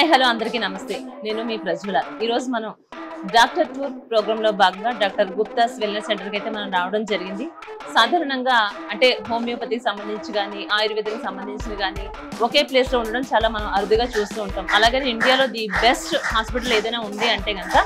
Hi hello అందరికీ నమస్తే. నేను మీ ప్రజ్వల. ఈరోజు మనం డాక్టర్ టూర్ ప్రోగ్రాంలో భాగంగా డాక్టర్ గుప్తాస్ వెల్నెస్ సెంటర్కి అయితే మనం రావడం జరిగింది. సాధారణంగా అంటే హోమియోపతికి సంబంధించి కానీ ఆయుర్వేదికి సంబంధించి కానీ ఒకే ప్లేస్లో ఉండడం చాలా మనం అరుదుగా చూస్తూ ఉంటాం. అలాగే ఇండియాలో ది బెస్ట్ హాస్పిటల్ ఏదైనా ఉంది అంటే కనుక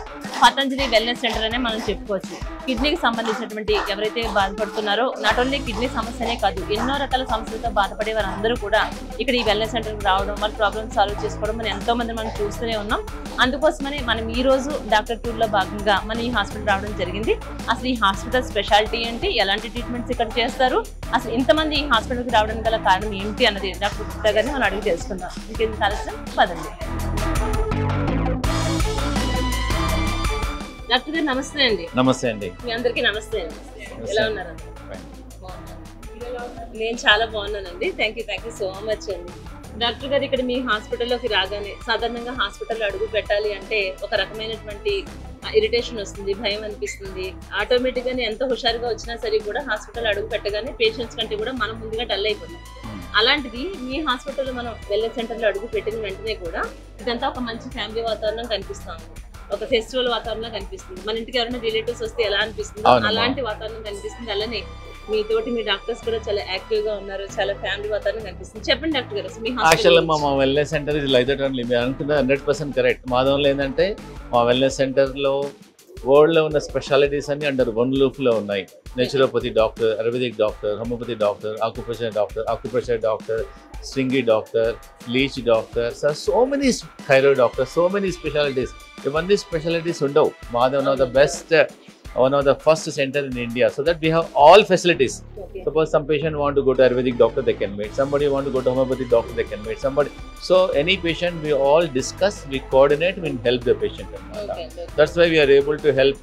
పతంజలి వెల్నెస్ సెంటర్ అనే మనం చెప్పుకోవచ్చు. కిడ్నీకి సంబంధించినటువంటి ఎవరైతే బాధపడుతున్నారో నాట్ ఓన్లీ కిడ్నీ సమస్యనే కాదు, ఎన్నో రకాల సమస్యలతో బాధపడే వారందరూ కూడా ఇక్కడ ఈ వెల్నెస్ సెంటర్కి రావడం, వాళ్ళ ప్రాబ్లమ్స్ సాల్వ్ చేసుకోవడం మనం ఎంతో మంది మనం చూస్తూనే ఉన్నాం. అందుకోసమని మనం ఈ రోజు డాక్టర్ టూర్లో భాగంగా మనం ఈ హాస్పిటల్ రావడం జరిగింది. అసలు ఈ హాస్పిటల్ స్పెషాలిటీ ఏంటి, ఎలాంటి ట్రీట్మెంట్స్ ఇక్కడ చేస్తారు, అసలు ఇంతమంది ఈ హాస్పిటల్కి రావడానికి గల కారణం ఏంటి అన్నది డాక్టర్ గుప్తా గారిని మనం అడిగి తెలుసుకుందాం. ఇంకేం కావాల్సిన పదండి. డాక్టర్ గారు నమస్తే అండి. నమస్తే అండి. మీ అందరికీ నమస్తే అండి. ఎలా ఉన్నారు? నేను చాలా బాగున్నానండి. థ్యాంక్ యూ సో మచ్ అండి. డాక్టర్ గారు ఇక్కడ మీ హాస్పిటల్లోకి రాగానే సాధారణంగా హాస్పిటల్లో అడుగు పెట్టాలి అంటే ఒక రకమైనటువంటి ఇరిటేషన్ వస్తుంది, భయం అనిపిస్తుంది. ఆటోమేటిక్గానే ఎంత హుషారుగా వచ్చినా సరే కూడా హాస్పిటల్ అడుగు పెట్టగానే పేషెంట్స్ కంటే కూడా మనం ముందుగా డల్ అయిపోతాం. అలాంటిది మీ హాస్పిటల్లో మనం వెల్నెస్ సెంటర్లో అడుగు పెట్టిన వెంటనే కూడా ఇదంతా ఒక మంచి ఫ్యామిలీ వాతావరణం కనిపిస్తాము, ఒక ఫెస్టివల్ వాతావరణం కనిపిస్తుంది. మన ఇంటికి ఎవరైనా రిలేటివ్స్ వస్తే ఎలా అనిపిస్తుందో అలాంటి వాతావరణం కనిపిస్తుంది. అలానే మీతోటి మీ డాక్టర్స్ కూడా చాలా యాక్టివ్ గా ఉన్నారు, చాలా ఫ్యామిలీ వాతావరణం కనిపిస్తుంది. చెప్పండి డాక్టర్ గారు, మీ యాక్చువల్లీ మా వెల్నెస్ సెంటర్ ఇది లైక్ దట్ ఓన్లీ. మీరు అనుకున్న 100% కరెక్ట్. మాధవంలో ఏంటంటే మా వెల్నెస్ సెంటర్లో వరల్డ్లో ఉన్న స్పెషాలిటీస్ అన్ని అండర్ వన్ రూఫ్లో ఉన్నాయి. Naturopathy doctor, ayurvedic doctor, homeopathy doctor, acupressure doctor, స్ట్రింగి doctor, leech doctor, so many thyroid doctor, so many specialities. ఇవన్నీ స్పెషాలిటీస్ ఉండవు. Madhav the best, one of the first center in India, so that we have all facilities. Okay. Suppose some patient want to go to Ayurvedic doctor, they can meet. Somebody want to go to homeopathic doctor, they can meet. Somebody, so any patient we all discuss, we coordinate, we help the patient. Okay. That's why we are able to help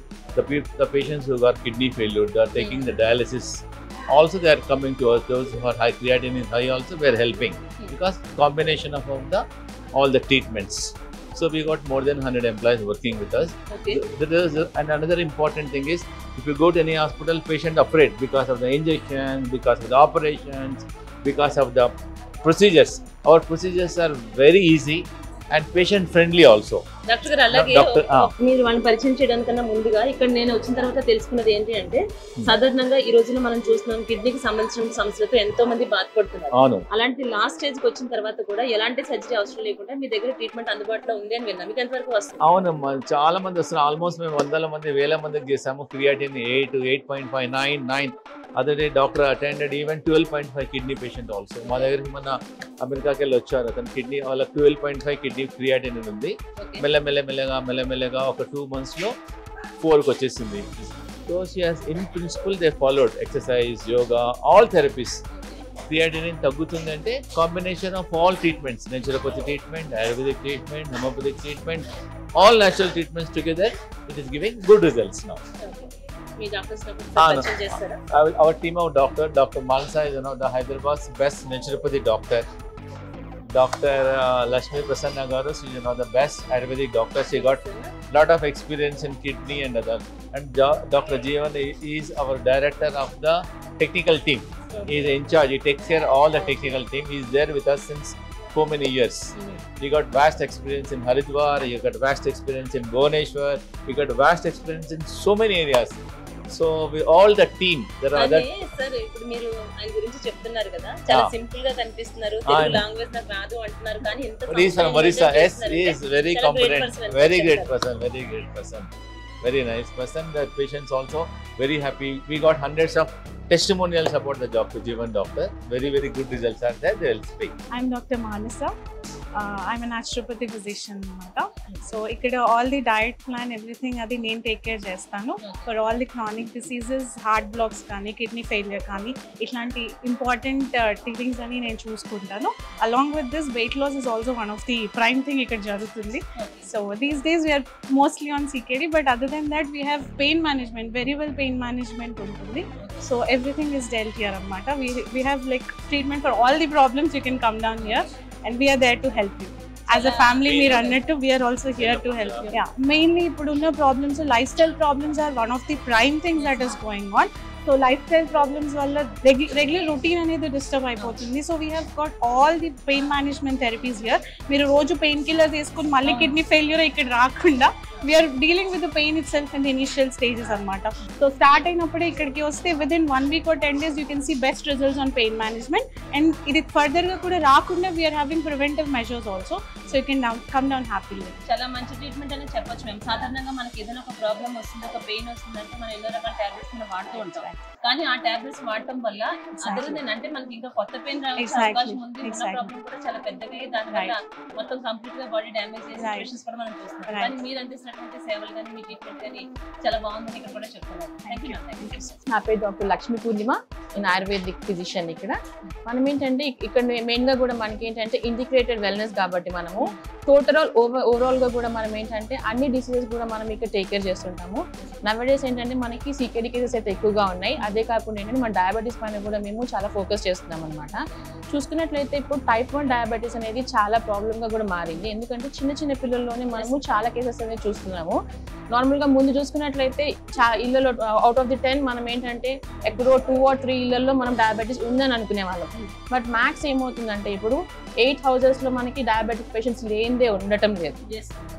the patients who got kidney failure, they are taking the dialysis. Also they are coming to us. Those who are high creatinine is high, also we are helping because combination of all the treatments. So we got more than 100 employees working with us. Okay. And another important thing is, if you go to any hospital, patient afraid because of the injection, because of the operations, because of the procedures. Our procedures are very easy and patient friendly also. Doctor గారు అలాగే మీరు వాళ్ళని పరిచయం చేయడానికన్నా ముందుగా ఇక్కడ నేను వచ్చిన తర్వాత తెలుసుకున్నది ఏంటి అంటే, సాధారణంగా ఈ రోజున మనం చూస్తున్నాం కిడ్నీకి సంబంధించిన సమస్యలతో ఎంతో మంది బాధపడుతున్నారు. అలాంటి లాస్ట్ స్టేజ్ కి వచ్చిన తర్వాత కూడా ఎలాంటి సర్జరీ అవసరం లేకుండా మీ దగ్గర ట్రీట్మెంట్ అందుబాటులో ఉంది అని విన్నాం. మీకు ఎంతవరకు వస్తుంది? అవునమ్మా, చాలా మంది వస్తున్నారు. ఆల్మోస్ట్ మేము వందల మంది, వేల మందికి చేసాము. క్రియాటిన్ 8, 8.5, 9. అదే day doctor attended even 12.5 kidney patient also. మా దగ్గరికి మన అమెరికాకి వెళ్ళి వచ్చారు. అతను కిడ్నీ వాళ్ళకి 12.5 కిడ్నీ క్రియాటిన్ ఉంది. మెల్లమెల్లగా ఒక 2 months లో 4కి వచ్చేసింది. So she has in principle they followed exercise, yoga, all therapies. Creatine తగ్గుతుంది అంటే combination of all treatments, naturopathy treatment, ayurvedic treatment, homeopathic treatment, all natural treatments together, it is giving good results now. Me doctors పరిచయం చేస్తారా? Our team of Dr. Malsa is one of the Hyderabad's best naturopathy doctor. Dr. Lakshmi Prasanna Garu, she is one of the best Ayurvedic doctors. She got lot of experience in kidney and other. And Dr. Jeevan is our director of the technical team. He is in charge. He takes care of all the technical team. He is there with us since so many years. He got vast experience in Haridwar, he got vast experience in Bhubaneswar, he got vast experience in so many areas. So we all the team, there are other. Sir ఇప్పుడు మీరు ఆయన గురించి చెప్తున్నారు కదా, చాలా simple గా కనిపిస్తున్నారు, Telugu language నాకు రాదు అంటున్నారు, కానీ ఇంత he is very competent, very great person, very nice person. The patients also very happy. We got hundreds of testimonials about the Dr. Jeevan doctor. Very good results are there. They will speak. I'm Dr. Manasa. I'm a naturopathy physician anamata. So ikkada all the diet plan, everything adi nenu take care chestanu for all the chronic diseases, heart blocks kani, kidney failure kani, itlanti important things ani nenu chusukuntanu. Along with this, weight loss is also one of the prime thing ikkada jarugutundi. So these days we are mostly on CKD, but other than that we have pain management, very well pain management untundi. So everything is dealt here anamata. We have like treatment for all the problems. You can come down here and we are there to help you. As a family, we are also here to help you. Yeah, mainly ippuduన్న problems, lifestyle problems are one of the prime things that is going on. So life style problems వల్ల regular routine అనేది disturb అయిపోతుంది. So we have got all the pain management therapies here. మీరు రోజు pain killers వేసుకుని మళ్ళీ kidney failure ఇక్కడ రాకుండా we are dealing with the pain itself in the initial stages అనమాట. సో స్టార్ట్ అయినప్పుడే ఇక్కడికి వస్తే within 1 week or 10 days you can see best results on pain management. And ఇది ఫర్దర్గా కూడా రాకుండా we are having preventive measures also. So you can come down happily. చాలా మంచి ట్రీట్మెంట్ అనేది చెప్పొచ్చు మేము. సాధారణంగా మనకి ఏదైనా ఒక ప్రాబ్లం వస్తుంది, ఒక పెయిన్ వస్తుందంటే మనం ఎన్నో రకాల టాబ్లెట్స్ మనం వాడుతూ ఉంటాం. కానీ ఆ టాబ్లెట్స్ వాడటం వల్ల అదర్ అంటే మనకి ఇంకా కొత్త పెయిన్ రావడానికి అవకాశం ఉంది. ఉన్న ప్రాబ్లం కూడా చాలా పెద్దగా దాని వల్ల మొత్తం కంప్లీట్ గా బాడీ డ్యామేజ్ అయ్యే సిచ్యువేషన్స్ కూడా మనం చూస్తున్నాం. కానీ మీరు అందిస్తున్నటువంటి సేవలు కానీ మీ ట్రీట్మెంట్ కానీ చాలా బాగుందని ఇక్కడ కూడా చెప్తున్నారు. Thank you. నా పేరు డాక్టర్ లక్ష్మీ పూర్ణిమ. నేను ఆయుర్వేదిక్ ఫిజిషియన్. ఇక్కడ మనం ఏంటంటే ఇక్కడ మెయిన్ గా కూడా మనకి ఏంటంటే ఇంటిగ్రేటెడ్ వెల్నెస్ కాబట్టి మనము ఓవరాల్ గా కూడా మనం ఏంటంటే అన్ని డిసీజెస్ కూడా మనం ఇక్కడ టేక్ కేర్ చేస్తుంటాము. నవడేస్ ఏంటంటే మనకి సీకేడీ కేసెస్ అయితే ఎక్కువగా ఉన్నాయి. అదే కాకుండా ఏంటంటే మన డయాబెటీస్ పైన కూడా మేము చాలా ఫోకస్ చేస్తున్నాం అనమాట. చూసుకున్నట్లయితే ఇప్పుడు టైప్ 1 డయాబెటీస్ అనేది చాలా ప్రాబ్లమ్ గా కూడా మారింది. ఎందుకంటే చిన్న పిల్లల్లోనే మనము చాలా కేసెస్ అనేది చూస్తున్నాము. నార్మల్ గా ముందు చూసుకున్నట్లయితే ఇళ్లలో అవుట్ ఆఫ్ ది 10 మనం ఏంటంటే ఎక్కడో 2 or 3 ఇళ్లలో మనం డయాబెటీస్ ఉందని అనుకునే వాళ్ళం. బట్ మ్యాక్స్ ఏమవుతుందంటే ఇప్పుడు 8 houses లో మనకి డయాబెటిక్ పేషెంట్స్ లేనిదే ఉండటం లేదు.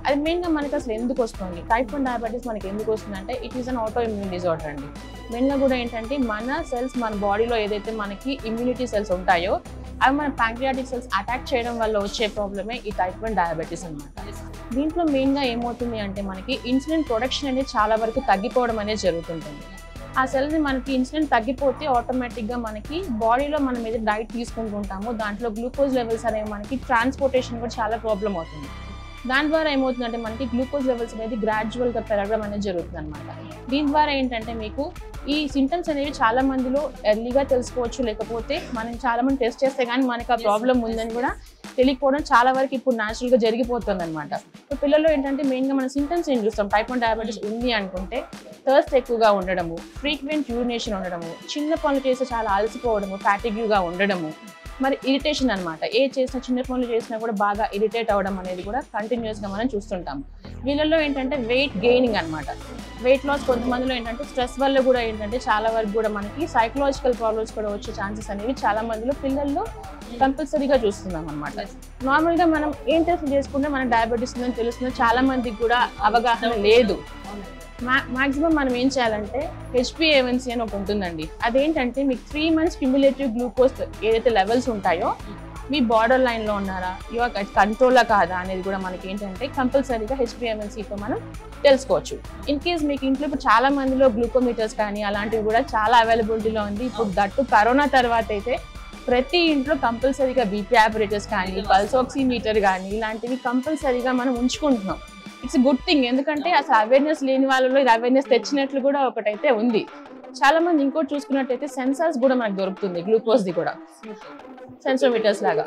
అది మెయిన్గా మనకి అసలు ఎందుకు వస్తుంది? టైప్ 1 డయాబెటీస్ మనకి ఎందుకు వస్తుందంటే it is an auto immune disorder అండి. మెయిన్గా కూడా ఏంటంటే మన సెల్స్ మన బాడీలో ఏదైతే మనకి ఇమ్యూనిటీ సెల్స్ ఉంటాయో అవి మన ప్యాంక్రియాటిక్ సెల్స్ అటాక్ చేయడం వల్ల వచ్చే ప్రాబ్లమే ఈ టైప్ 1 డయాబెటీస్ అనమాట. దీంట్లో మెయిన్గా ఏమవుతుంది అంటే మనకి ఇన్సులిన్ ప్రొడక్షన్ అనేది చాలా వరకు తగ్గిపోవడం అనేది జరుగుతుంటుంది. ఆ సెల్ని మనకి ఇన్సులిన్ తగ్గిపోతే ఆటోమేటిక్గా మనకి బాడీలో మనం ఏదైతే డైట్ తీసుకుంటుంటామో దాంట్లో గ్లూకోజ్ లెవెల్స్ అనేవి మనకి ట్రాన్స్పోర్టేషన్ కూడా చాలా ప్రాబ్లం అవుతుంది. దాని ద్వారా ఏమవుతుందంటే మనకి గ్లూకోజ్ లెవెల్స్ అనేది గ్రాడ్యువల్గా పెరగడం అనేది జరుగుతుంది అనమాట. దీని ద్వారా ఏంటంటే మీకు ఈ సింటమ్స్ అనేవి చాలా మందిలో ఎర్లీగా తెలుసుకోవచ్చు, లేకపోతే మనం చాలా మంది టెస్ట్ చేస్తే కానీ మనకి ఆ ప్రాబ్లం ఉందని కూడా తెలియకపోవడం చాలా వరకు ఇప్పుడు న్యాచురల్గా జరిగిపోతుంది అనమాట. సో పిల్లల్లో ఏంటంటే మెయిన్గా మన సింటమ్స్ ఏం చూస్తాం? టైప్ 1 డయాబెటీస్ ఉంది అనుకుంటే థర్స్ట్ ఎక్కువగా ఉండడము, ఫ్రీక్వెంట్ యూరినేషన్ ఉండడము, చిన్న పనులు చేస్తే చాలా అలసిపోవడము, ఫ్యాటిగ్యూగా ఉండడము, మరి ఇరిటేషన్ అనమాట. ఏ చేసినా చిన్న పనులు చేసినా కూడా బాగా ఇరిటేట్ అవ్వడం అనేది కూడా కంటిన్యూస్గా మనం చూస్తుంటాం. వీళ్ళల్లో ఏంటంటే వెయిట్ గెయినింగ్ అనమాట. వెయిట్ లాస్ కొంతమందిలో ఏంటంటే స్ట్రెస్ వల్ల కూడా ఏంటంటే చాలా వరకు కూడా మనకి సైకలాజికల్ ప్రాబ్లమ్స్ కూడా వచ్చే ఛాన్సెస్ అనేవి చాలా మందిలో పిల్లల్లో కంపల్సరీగా చూస్తున్నాం అనమాట. నార్మల్గా మనం ఏం టెస్ట్ చేసుకుంటే మనకి డయాబెటీస్ ఉందని తెలుస్తుంది, చాలా మందికి కూడా అవగాహన లేదు. మాక్సిమం మనం ఏం చేయాలంటే HbA1c అని ఒకటి ఉంటుందండి. అదేంటంటే మీకు 3 months క్యుములేటివ్ గ్లూకోజ్ ఏదైతే లెవెల్స్ ఉంటాయో మీ బార్డర్ లైన్లో ఉన్నారా, ఇవాళ కంట్రోలా కాదా అనేది కూడా మనకి ఏంటంటే కంపల్సరీగా HbA1cతో మనం తెలుసుకోవచ్చు. ఇన్ కేస్ మీకు ఇంట్లో ఇప్పుడు చాలా మందిలో గ్లూకోమీటర్స్ కానీ అలాంటివి కూడా చాలా అవైలబిలిటీలో ఉంది. ఇప్పుడు దట్టు కరోనా తర్వాత అయితే ప్రతి ఇంట్లో కంపల్సరీగా బీపీ ఆపరేటర్స్ కానీ పల్స్ ఆక్సిమీటర్ కానీ ఇలాంటివి కంపల్సరీగా మనం ఉంచుకుంటున్నాం. It's good thing. ఎందుకంటే అసలు అవేర్నెస్ లేని వాళ్ళలో ఇది అవేర్నెస్ తెచ్చినట్లు కూడా ఒకటైతే ఉంది. చాలా మంది ఇంకోటి చూసుకున్నట్టయితే సెన్సార్స్ కూడా మనకు దొరుకుతుంది, గ్లూకోజ్ది కూడా సెన్సోమీటర్స్ లాగా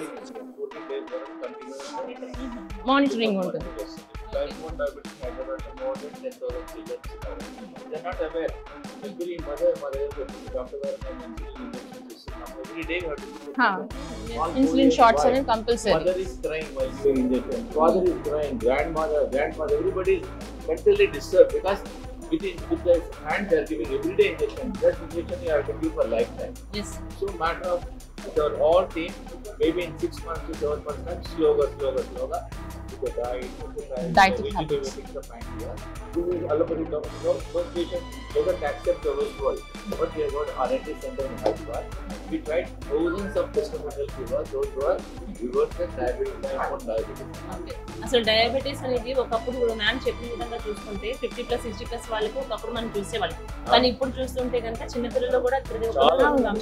మానిటరింగ్ ఉంటుంది. Type 1 diabetes in Hyderabad, more than 10,000 children are. They're not aware. Every mother, doctor, every day you have to do insulin shots are compulsory. Mother is crying while doing injection. Father is crying. Grandmother, everybody is mentally disturbed because with their hand they are giving everyday injection. That injection you have to give for lifetime. Yes. So matter of our all team, maybe in 6 months to 7 months time, slower. The diet habits. Allopathy doctors, those patients doesn't accept the world. But we have got R&D center in Hyderabad. We tried thousands of testimonial people, those who are reversed diabetes, type 1 diabetes. అసలు diabetes అనేది ఒకప్పుడు ma'am చెప్పిన విధంగా చూసుకుంటే 50+ 60+ వాళ్ళకి ఒకప్పుడు మనం చూసేవాళ్ళం. కానీ ఇప్పుడు చూస్తుంటే కనుక చిన్నపిల్లలు కూడా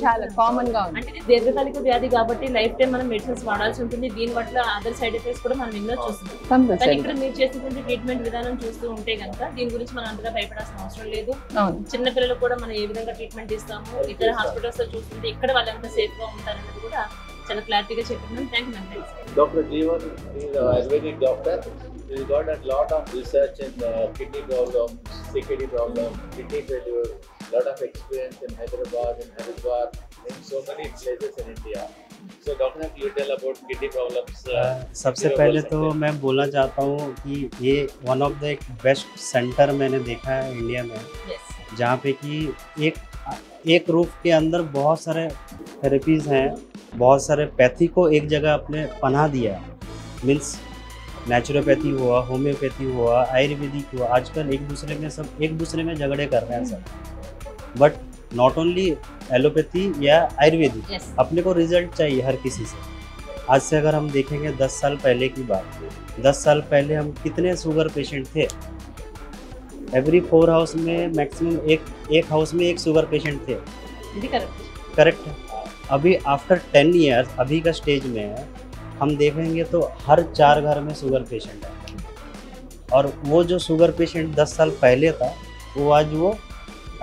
చాలా కామన్ గా ఉంది. అంటే దీర్ఘకాలిక వ్యాధి కాబట్టి లైఫ్ టైం మనం మెడిసిన్స్ వాడాల్సి ఉంటుంది. దీని వల్ల అదర్ సైడ్ ఎఫెక్ట్స్ కూడా మనం ఎన్నో చూస్తున్నాం. కానీ ఇక్కడ మీరు చేసినటువంటి ట్రీట్మెంట్ విధానం చూస్తూ ఉంటే కనుక దీని గురించి మనం అంతగా భయపడాల్సిన అవసరం లేదు. చిన్నపిల్లలకు కూడా మనం ఏ విధంగా ట్రీట్మెంట్ ఇస్తాము, ఇతర హాస్పిటల్స్ లో చూస్తుంటే ఇక్కడ వాళ్ళు ఎంత సేఫ్ గా ఉంటారనేది కూడా చాలా క్లారిటీగా చెప్పినాం. Thank you ma'am. Dr. Jeevan is an Ayurvedic doctor. He's got a lot of research in kidney problems, CKD problems, kidney failure, lot of experience in Hyderabad, in so many places in India. So doctor, you tell about kidney problems. सबसे पहले तो मैं बोलना चाहता हूँ कि ये one of the एक बेस्ट सेंटर मैंने देखा है इंडिया में, जहाँ पे कि एक एक रूफ के अंदर बहुत सारे थेरेपीज हैं, बहुत सारे पैथी को एक जगह अपने पनाह दिया, मीन्स नेचुरोपैथी हुआ, होम्योपैथी हुआ, आयुर्वेदिक हुआ। आजकल एक दूसरे में झगड़े कर रहे हैं सब, बट नॉट ओनली एलोपैथी या आयुर्वेदिक, Yes. अपने को रिजल्ट चाहिए हर किसी से। आज से अगर हम देखेंगे 10 साल पहले की बात, 10 साल पहले हम कितने शुगर पेशेंट थे, एवरी 4 हाउस में मैक्सिमम एक हाउस में एक शुगर पेशेंट थे, ఇది కరెక్ట్ करेक्ट है। अभी आफ्टर 10 ईयर्स अभी का स्टेज में है, हम देखेंगे तो हर 4 घर में शुगर पेशेंट है। और वो जो शुगर पेशेंट 10 साल पहले था, वो आज वो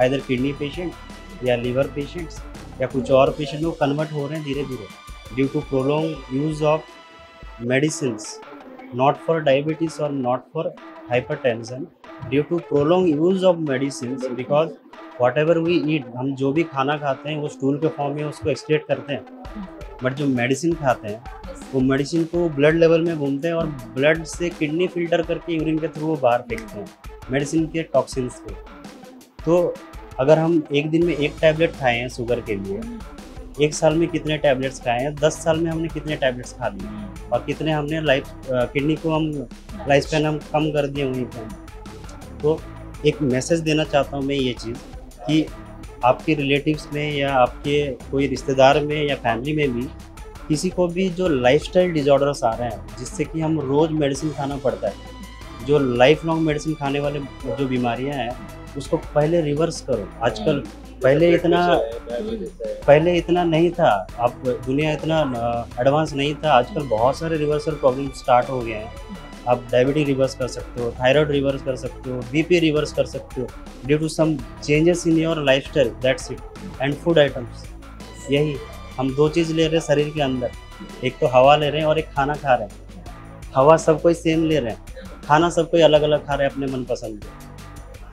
आइदर किडनी पेशेंट या लीवर पेशेंट्स या कुछ और पेशेंट वो कन्वर्ट हो रहे हैं धीरे धीरे, due to prolong use of medicines, not for diabetes और not for hypertension, due to prolong use of medicines, because whatever we eat, हम जो भी खाना खाते हैं वो स्टूल के फॉर्म में उसको एक्सक्रीट करते हैं, बट जो मेडिसिन खाते हैं वो मेडिसिन को ब्लड लेवल में घूमते हैं और ब्लड से किडनी फिल्टर करके यूरिन के थ्रू वो बाहर फेंकते हैं मेडिसिन के टॉक्सिन्स को। तो अगर हम एक दिन में एक टैबलेट खाए हैं शुगर के लिए, एक साल में कितने टैबलेट्स खाए हैं, 10 साल में हमने कितने टैबलेट्स खा लिए और कितने हमने किडनी को हम लाइफ स्पैन हम कम कर दिए वहीं पर। तो एक मैसेज देना चाहता हूँ मैं ये चीज़ कि आपके रिलेटिव्स में या आपके कोई रिश्तेदार में या फैमिली में भी किसी को भी जो लाइफस्टाइल डिजॉर्डर्स आ रहे हैं जिससे कि हम रोज़ मेडिसिन खाना पड़ता है, जो लाइफ लॉन्ग मेडिसिन खाने वाले जो बीमारियां हैं उसको पहले रिवर्स करो। आजकल पहले इतना नहीं था, अब दुनिया इतना एडवांस नहीं था, आजकल बहुत सारे रिवर्सल प्रॉब्लम स्टार्ट हो गए हैं। आप डायबिटीज रिवर्स कर सकते हो, थायराइड रिवर्स कर सकते हो, बीपी रिवर्स कर सकते हो due to some changes in your lifestyle, that's it. And food items, यही हम 2 चीज़ ले रहे हैं शरीर के अंदर, एक तो हवा ले रहे हैं और एक खाना खा रहे हैं। हवा सब कोई सेम ले रहे हैं, खाना सब कोई अलग अलग खा रहे हैं अपने मनपसंद के।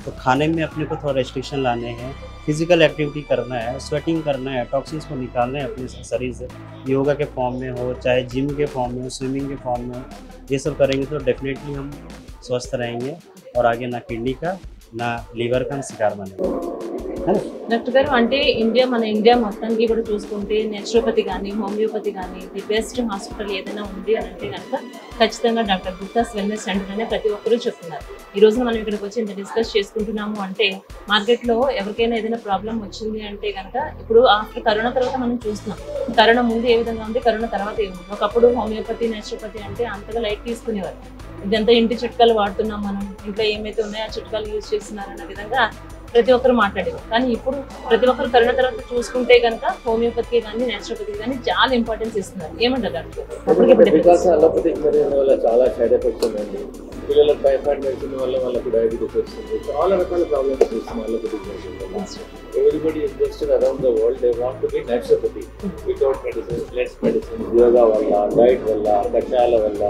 तो खाने में अपने को थोड़ा रेस्ट्रिक्शन लाने हैं, फिजिकल एक्टिविटी करना है, स्वेटिंग करना है, टॉक्सिन्स को निकालना है अपने शरीर से, योगा के फॉर्म में हो चाहे जिम के फॉर्म में हो, स्विमिंग के फॉर्म में हो। ये सब करेंगे तो डेफिनेटली हम स्वस्थ रहेंगे और आगे ना किडनी का ना लीवर का हम शिकार बनेंगे, है ना। డాక్టర్ గారు అంటే మన ఇండియా మొత్తానికి కూడా చూసుకుంటే నేచురోపతి కానీ హోమియోపతి కానీ ది బెస్ట్ హాస్పిటల్ ఏదైనా ఉంది అని అంటే కనుక ఖచ్చితంగా డాక్టర్ గుప్తాస్ వెల్నెస్ సెంటర్ అనే ప్రతి ఒక్కరూ చెప్తున్నారు. ఈ రోజు మనం ఇక్కడికి వచ్చి ఇంత డిస్కస్ చేసుకుంటున్నాము అంటే మార్కెట్లో ఎవరికైనా ఏదైనా ప్రాబ్లం వచ్చింది అంటే కనుక ఇప్పుడు ఆఫ్టర్ కరోనా తర్వాత మనం చూస్తున్నాం. కరోనా ముందు ఏ విధంగా ఉంది, కరోనా తర్వాత ఏ ఉంది. ఒకప్పుడు హోమియోపతి నేచురోపతి అంటే అంతగా లైట్ తీసుకునేవారు. ఇదంతా ఇంటి చిట్కాలు వాడుతున్నాం, మనం ఇంట్లో ఏమైతే ఉన్నాయో ఆ చిట్కాలు యూజ్ చేస్తున్నారన్న విధంగా ప్రతి ఒక్కరు మాట్లాడేవారు. కానీ ఇప్పుడు ప్రతి ఒక్కరు కరోనా తర్వాత చూసుకుంటే కనుక హోమియోపతికి కానీ నేచురోపతికి కానీ చాలా ఇంపార్టెన్స్ ఇస్తున్నారు. ఏమంటారు డాక్టర్? బికాస్ అలోపతిక్ మెడిసిన్ వల్ల చాలా సైడ్ ఎఫెక్ట్స్ ఉన్నాయండి. పిల్లలకు టైఫాయిడ్ మెడిసిన్ వల్ల వాళ్ళకి డయాబెటీస్ వస్తుంది, చాలా రకాల ప్రాబ్లమ్స్ వస్తుంది అలోపతిక్ మెడిసిన్ వల్ల. Everybody interested around the world they want to be naturopathy without medicine, less medicine, yoga వల్ల, డైట్ వల్ల, కషాయాల వల్ల,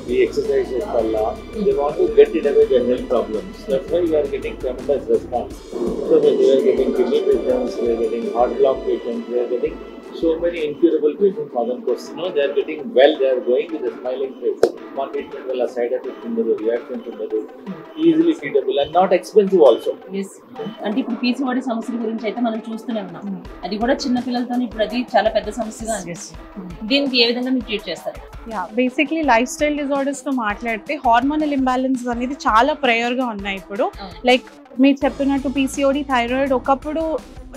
the exercises valla, they want to get rid of their health problems. That's why we are getting tremendous response. So we are getting kidney patients, we are getting heart block patients, we are getting so many incurable patients. Modern course, they are getting well, they are going with a smiling face. Ma treatment valla side effects undadu, reactions undadu, easily treatable and not expensive also. Yes. అంటే ఇప్పుడు PCOD సమస్యల గురించి అయితే మనం చూస్తూనే ఉన్నాం. అది కూడా చిన్న పిల్లలతో ఇప్పుడు అది చాలా పెద్ద సమస్యగా అనిపిస్తుంది. దీనికి ఏ విధంగా మీరు ట్రీట్ చేస్తారు? యా, బేసిక్లీ లైఫ్ స్టైల్ డిజార్డర్స్తో మాట్లాడితే హార్మోనల్ ఇంబ్యాలెన్స్ అనేది చాలా ప్రేయర్గా ఉన్నాయి ఇప్పుడు. లైక్ మీరు చెప్పినట్టు పీసీఓడి, థైరాయిడ్ ఒకప్పుడు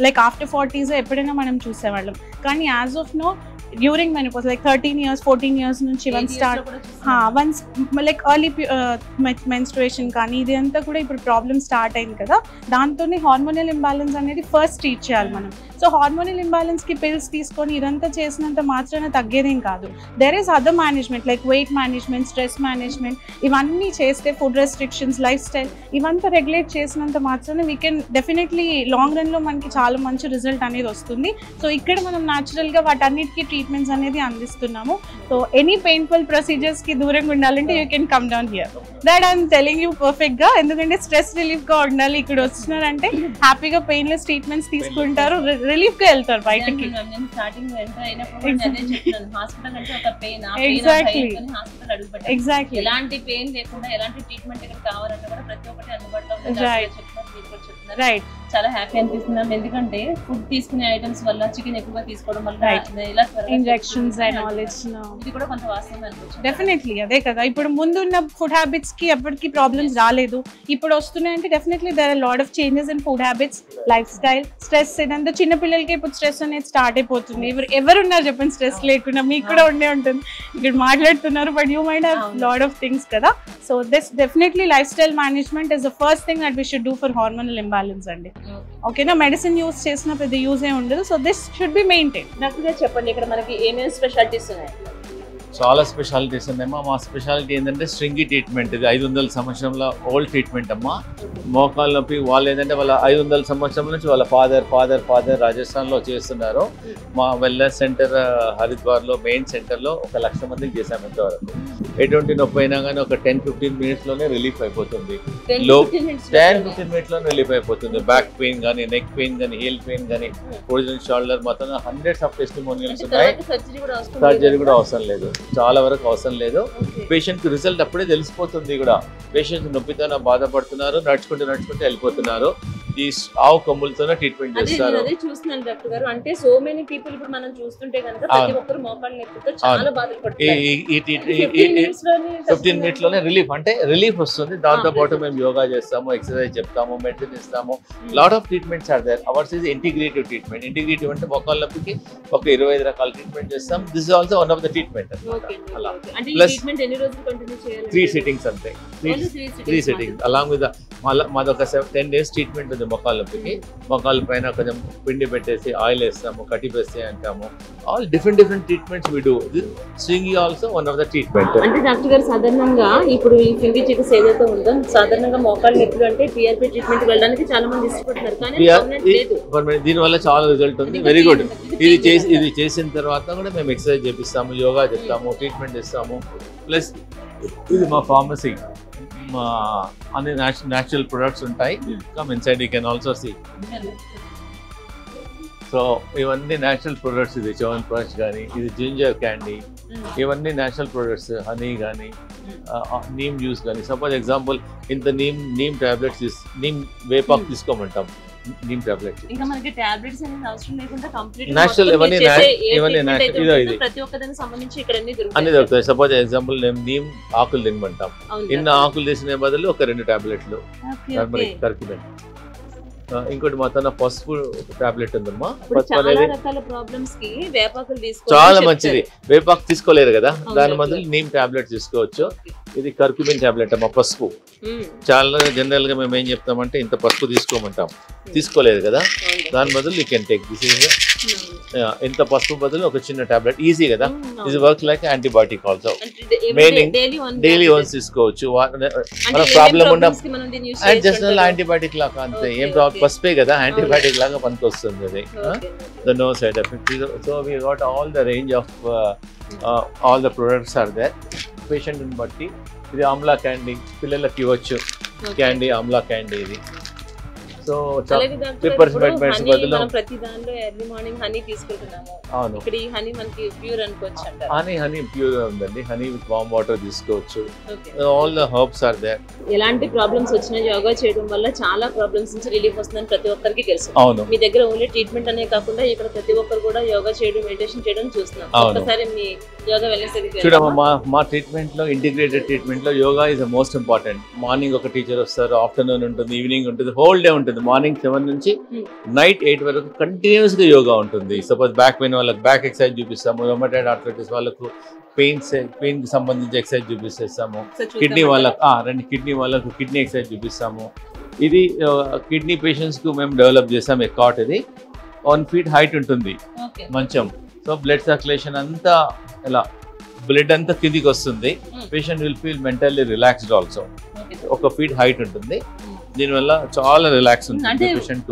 లైక్ ఆఫ్టర్ 40s ఎప్పుడైనా మనం చూసేవాళ్ళం. కానీ as of no during menopause like 13 years 14 years నుంచి వన్స్ లైక్ ఎర్లీ మెన్స్ట్రుయేషన్ కానీ ఇది అంతా కూడా ఇప్పుడు ప్రాబ్లమ్ స్టార్ట్ అయింది కదా. దాంతోనే హార్మోనల్ ఇంబ్యాలెన్స్ అనేది ఫస్ట్ ట్రీట్ చేయాలి మనం. సో హార్మోనల్ ఇంబ్యాలెన్స్కి పిల్స్ తీసుకొని ఇదంతా చేసినంత మాత్రాన తగ్గేదేం కాదు. There is other management like weight management, stress management, ఇవన్నీ చేస్తే ఫుడ్ రెస్ట్రిక్షన్స్, లైఫ్ స్టైల్ ఇవంతా రెగ్యులేట్ చేసినంత మాత్రాన వీ కెన్ డెఫినెట్లీ లాంగ్ రన్లో మనకి చాలా మంచి రిజల్ట్ అనేది వస్తుంది. సో ఇక్కడ మనం న్యాచురల్గా వాటన్నిటికీ ట్రీట్మెంట్స్ అనేది అందిస్తున్నాము. సో ఎనీ పెయిన్ఫుల్ ప్రొసీజర్స్కి దూరంగా ఉండాలంటే you can come down here. That I'm telling you పర్ఫెక్ట్గా, ఎందుకంటే స్ట్రెస్ రిలీఫ్గా ఉండాలి. ఇక్కడ వచ్చినారంటే హ్యాపీగా పెయిన్లెస్ ట్రీట్మెంట్స్ తీసుకుంటారు, రిలీఫ్ గా వెళ్తారు బయటకి. ఎలాంటి పెయిన్ లేకుండా ఎలాంటి ట్రీట్మెంట్ ఇక్కడ కావాలన్నా కూడా ప్రతి ఒక్కటి అందుబాటులో ఉంది. మీరు కూడా చెప్తున్నారు. రైట్. చాలా హ్యాపీ అనిపిస్తున్నాం, ఎందుకంటే ఫుడ్ తీసుకునే ఐటమ్స్ వల్ల చికెన్ ఎక్కువగా తీసుకోవడం వల్ల Right. ఇలా త్వరగా ఇంజెక్షన్స్ అండ్ ఆల్ ఇది కూడా కొంత వాస్తవం అనిపించింది. డెఫినెట్లీ అదే కదా. ఇప్పుడు ముందున్న ఫుడ్ హ్యాబిట్స్ కి ఎప్పటికీ ప్రాబ్లమ్స్ రాలేదు, ఇప్పుడు వస్తున్నాయంటే definitely there are lot of changes in food habits, lifestyle, stress. ఇదంతా చిన్న పిల్లలకి ఇప్పుడు స్ట్రెస్ అనేది స్టార్ట్ అయిపోతుంది. ఎవరున్నారు చెప్పండి స్ట్రెస్ లేకుండా? మీకు కూడా ఉండే ఉంటుంది, ఇక్కడ మాట్లాడుతున్నారు, but you might have lot of things కదా. So this definitely life style management is the first thing that we should do for hormonal imbalance అండి. ఓకేనా, మెడిసిన్ యూస్ చేసిన పెద్ద యూజ్ ఏ ఉండదు. So this should be maintain. Doctor garu చెప్పండి, ఇక్కడ మనకి ఏమేమి స్పెషాలిటీస్ ఉన్నాయి? చాలా స్పెషాలిటీస్ ఉన్నాయమ్మా. మా స్పెషాలిటీ ఏంటంటే స్ట్రింగి ట్రీట్మెంట్. ఇది 500 సంవత్సరంలో ఓల్డ్ ట్రీట్మెంట్ అమ్మా. మోకాళ్ళ నొప్పి వాళ్ళు ఏంటంటే వాళ్ళ 500 సంవత్సరం నుంచి వాళ్ళ ఫాదర్ రాజస్థాన్లో చేస్తున్నారు. మా వెల్నెస్ సెంటర్ హరిద్వార్లో మెయిన్ సెంటర్లో 1 లక్ష మందికి చేశాము ఇంతవరకు. ఎటువంటి నొప్పి అయినా కానీ ఒక 10-15 మినిట్స్లోనే రిలీఫ్ అయిపోతుంది. 10-15 మినిట్స్లోనే రిలీఫ్ అయిపోతుంది. బ్యాక్ పెయిన్ కానీ, నెక్ పెయిన్ కానీ, హీల్ పెయిన్ కానీ, ఒరిజినల్ షోల్డర్, మొత్తం హండ్రెడ్స్ ఆఫ్ టెస్టిమోనియల్స్ ఉన్నాయి. సర్జరీ కూడా అవసరం లేదు, చాలా వరకు అవసరం లేదు. పేషెంట్ కి రిజల్ట్ అప్పుడే తెలిసిపోతుంది కూడా. పేషెంట్ నొప్పితో బాధపడుతున్నారు, నడుచుకుంటూ వెళ్ళిపోతున్నారు. ఈ ఆవు కొమ్ములతోనే ట్రీట్మెంట్ చేస్తారు. అదే చూస్తున్నాను డాక్టర్ గారు, అంటే సో మెనీ పీపుల్ ఇప్పుడు మనం చూస్తుంటే కనుక ప్రతి ఒక్కరు మోకాళ్ళ నొప్పితో చాలా బాధలు పడుతున్నారు. 15 మినిట్స్ లోనే రిలీఫ్, అంటే రిలీఫ్ వస్తుంది. దాంతో పాటు మేము యోగా చేస్తాము, ఎక్సర్సైజ్ చెప్తాము, మెడిసిన్ ఇస్తాము. Lot of treatments are there. Ours is integrative treatment. Integrative అంటే మోకాళ్ళ నొప్పికి ఒక 25 రకాల ట్రీట్మెంట్ చేస్తాం. This is also one of the treatment. Plus 3 sittings అంతే. 3 సిట్టింగ్స్ అలాంగ్ విత్ మాదొక 10 days ట్రీట్మెంట్ ఉంది మోకాళ్ళ నొప్పికి. మోకాళ్ళ పైన కొంచెం పిండి పెట్టేసి ఆయిల్ వేస్తాము, కటిపేస్తే అంటాము. All different treatments we do. స్వింగి also one of the treatment. అంటే డాక్టర్ గారు సాధారణంగా ఇప్పుడు ఈ ఫింగి చికిత్స ఏదైతే ఉందో సాధారణంగా మోకాళ్ళ నొప్పులు అంటే PRP ట్రీట్మెంట్ వెళ్ళడానికి చాలా మంది ఇష్టపడుతున్నారు, కానీ దీని వల్ల చాలా రిజల్ట్ ఉంది. Very good. ఇది చేసిన తర్వాత కూడా మేము ఎక్సర్సైజ్ చేపిస్తాము, యోగా చెప్తాము, ట్రీట్మెంట్ ఇస్తాము. ప్లస్ ఇది మా ఫార్మసీ, మా అన్ని న్యాచురల్ ప్రొడక్ట్స్ ఉంటాయి. Come inside you can also see. So ఇవన్నీ న్యాచురల్ ప్రొడక్ట్స్. ఇది చవన్ ప్రాష్ కానీ, ఇది జింజర్ క్యాండీ, ఇవన్నీ న్యాచురల్ ప్రొడక్ట్స్. హనీ కానీ, నీమ్ జ్యూస్ కానీ. సపోజ్ ఎగ్జాంపుల్ ఇంత నీమ్ టాబ్లెట్స్, నీమ్ వేపాక్ తీసుకోమంటాం. నీమ్ టాబ్లెట్ ఇంకా మనకి టాబ్లెట్స్ అనేది అవసరం లేకుండా కంప్లీట్ నేచురల్ ఇవన్నీ ఇది ప్రతి ఒక్కదానికి సంబంధించి ఇక్కడ అన్ని దొరుకుతాయి. సపోజ్ ఎగ్జాంపుల్ నీమ్ ఆకులు తినమంటాం. ఇన్న ఆకులు తీసిన బదులు ఒక 2 టాబ్లెట్లు కర్క్యుమెంట్. ఇంకోటి మొత్తం పసుపు టాబ్లెట్ ఉందమ్మా. పసుపు అనేది చాలా మంచిది. వేపాకు తీసుకోలేరు కదా, దాని బదులు నీమ్ టాబ్లెట్ తీసుకోవచ్చు. ఇది కర్క్యుమిన్ టాబ్లెట్ అమ్మా, పసుపు. చాలా జనరల్ గా మేము ఏం చెప్తామంటే ఇంత పసుపు తీసుకోమంటాం, తీసుకోలేదు కదా, దాని బదులు యూ కెన్ టేక్ దిస్. ఇంత పసుపు బదులు ఒక చిన్న టాబ్లెట్, ఈజీ కదా. ఇది work like antibiotic also. Daily once తీసుకోవచ్చు. మన ప్రాబ్లం ఉన్న జస్ట్ యాంటీబయాటిక్ లాగా అంతే. ఏం ప్రాబ్లం, పసుపే కదా, యాంటీబయాటిక్ లాగా పనికి వస్తుంది అది. The no side effect. So we got all the range of all the products are there. పేషెంట్ని బట్టి. ఇది ఆమ్లా క్యాండీ, పిల్లలకి ఇవ్వచ్చు క్యాండీ, ఆమ్లా క్యాండీ ఇది. సో ప్రతి దానిలో ఎర్లీ మార్నింగ్ హనీ తీసుకుంటున్నాము. అవును, ఇక్కడ ఈ హనీ మనకి ప్యూర్ అనుకోవచ్చు అంటారు. హనీ ప్యూర్ ఉందండి. హనీ విత్ వామ్ వాటర్ తీసుకోవచ్చు. All the herbs are there. ఎలాంటి ప్రాబ్లమ్స్ వచ్చినా యోగా చేయడం వల్ల చాలా ప్రాబ్లమ్స్ నుంచి రిలీఫ్ వస్తుందని ప్రతి ఒక్కరికి తెలుసు. అవును, మీ దగ్గర ఓన్లీ ట్రీట్మెంట్ అనే కాకుండా ఇక్కడ ప్రతి ఒక్కరు కూడా యోగా చేయడం, మెడిటేషన్ చేయడం చూస్తున్నాం. ఒకసారి మీ యోగా వెల్నెస్ చూడమ్మా, మా ట్రీట్మెంట్ లో, ఇంటిగ్రేటెడ్ ట్రీట్మెంట్ లో yoga is the most important. Morning ఒక టీచర్ వస్తారు, ఆఫ్టర్నూన్ ఉంటుంది, ఈవినింగ్ ఉంటుంది, హోల్ డే ఉంటుంది. మార్నింగ్ 7 నుంచి నైట్ 8 వరకు కంటిన్యూస్ గా యోగా ఉంటుంది. సపోజ్ బ్యాక్ పెయిన్ వాళ్ళకి బ్యాక్ ఎక్సర్సైజ్ చూపిస్తాము, రొమటైడ్ ఆర్థరైటిస్ వాళ్ళకు పెయిన్ కి సంబంధించి ఎక్సర్సైజ్ చూపిస్తాము, కిడ్నీ వాళ్ళకు కిడ్నీ ఎక్సర్సైజ్ చూపిస్తాము. ఇది కిడ్నీ పేషెంట్స్ కు మేము డెవలప్ చేస్తాం. ఏ కాట్ ఇది 1 feet హైట్ ఉంటుంది మంచం. సో బ్లడ్ సర్క్యులేషన్ అంతా ఇలా బ్లడ్ అంతా కిందికి వస్తుంది. Patient will feel mentally relaxed also. 1 feet height ఉంటుంది. దీనివల్ల చాలా రిలాక్స్ ఉంటుంది పేషెంట్.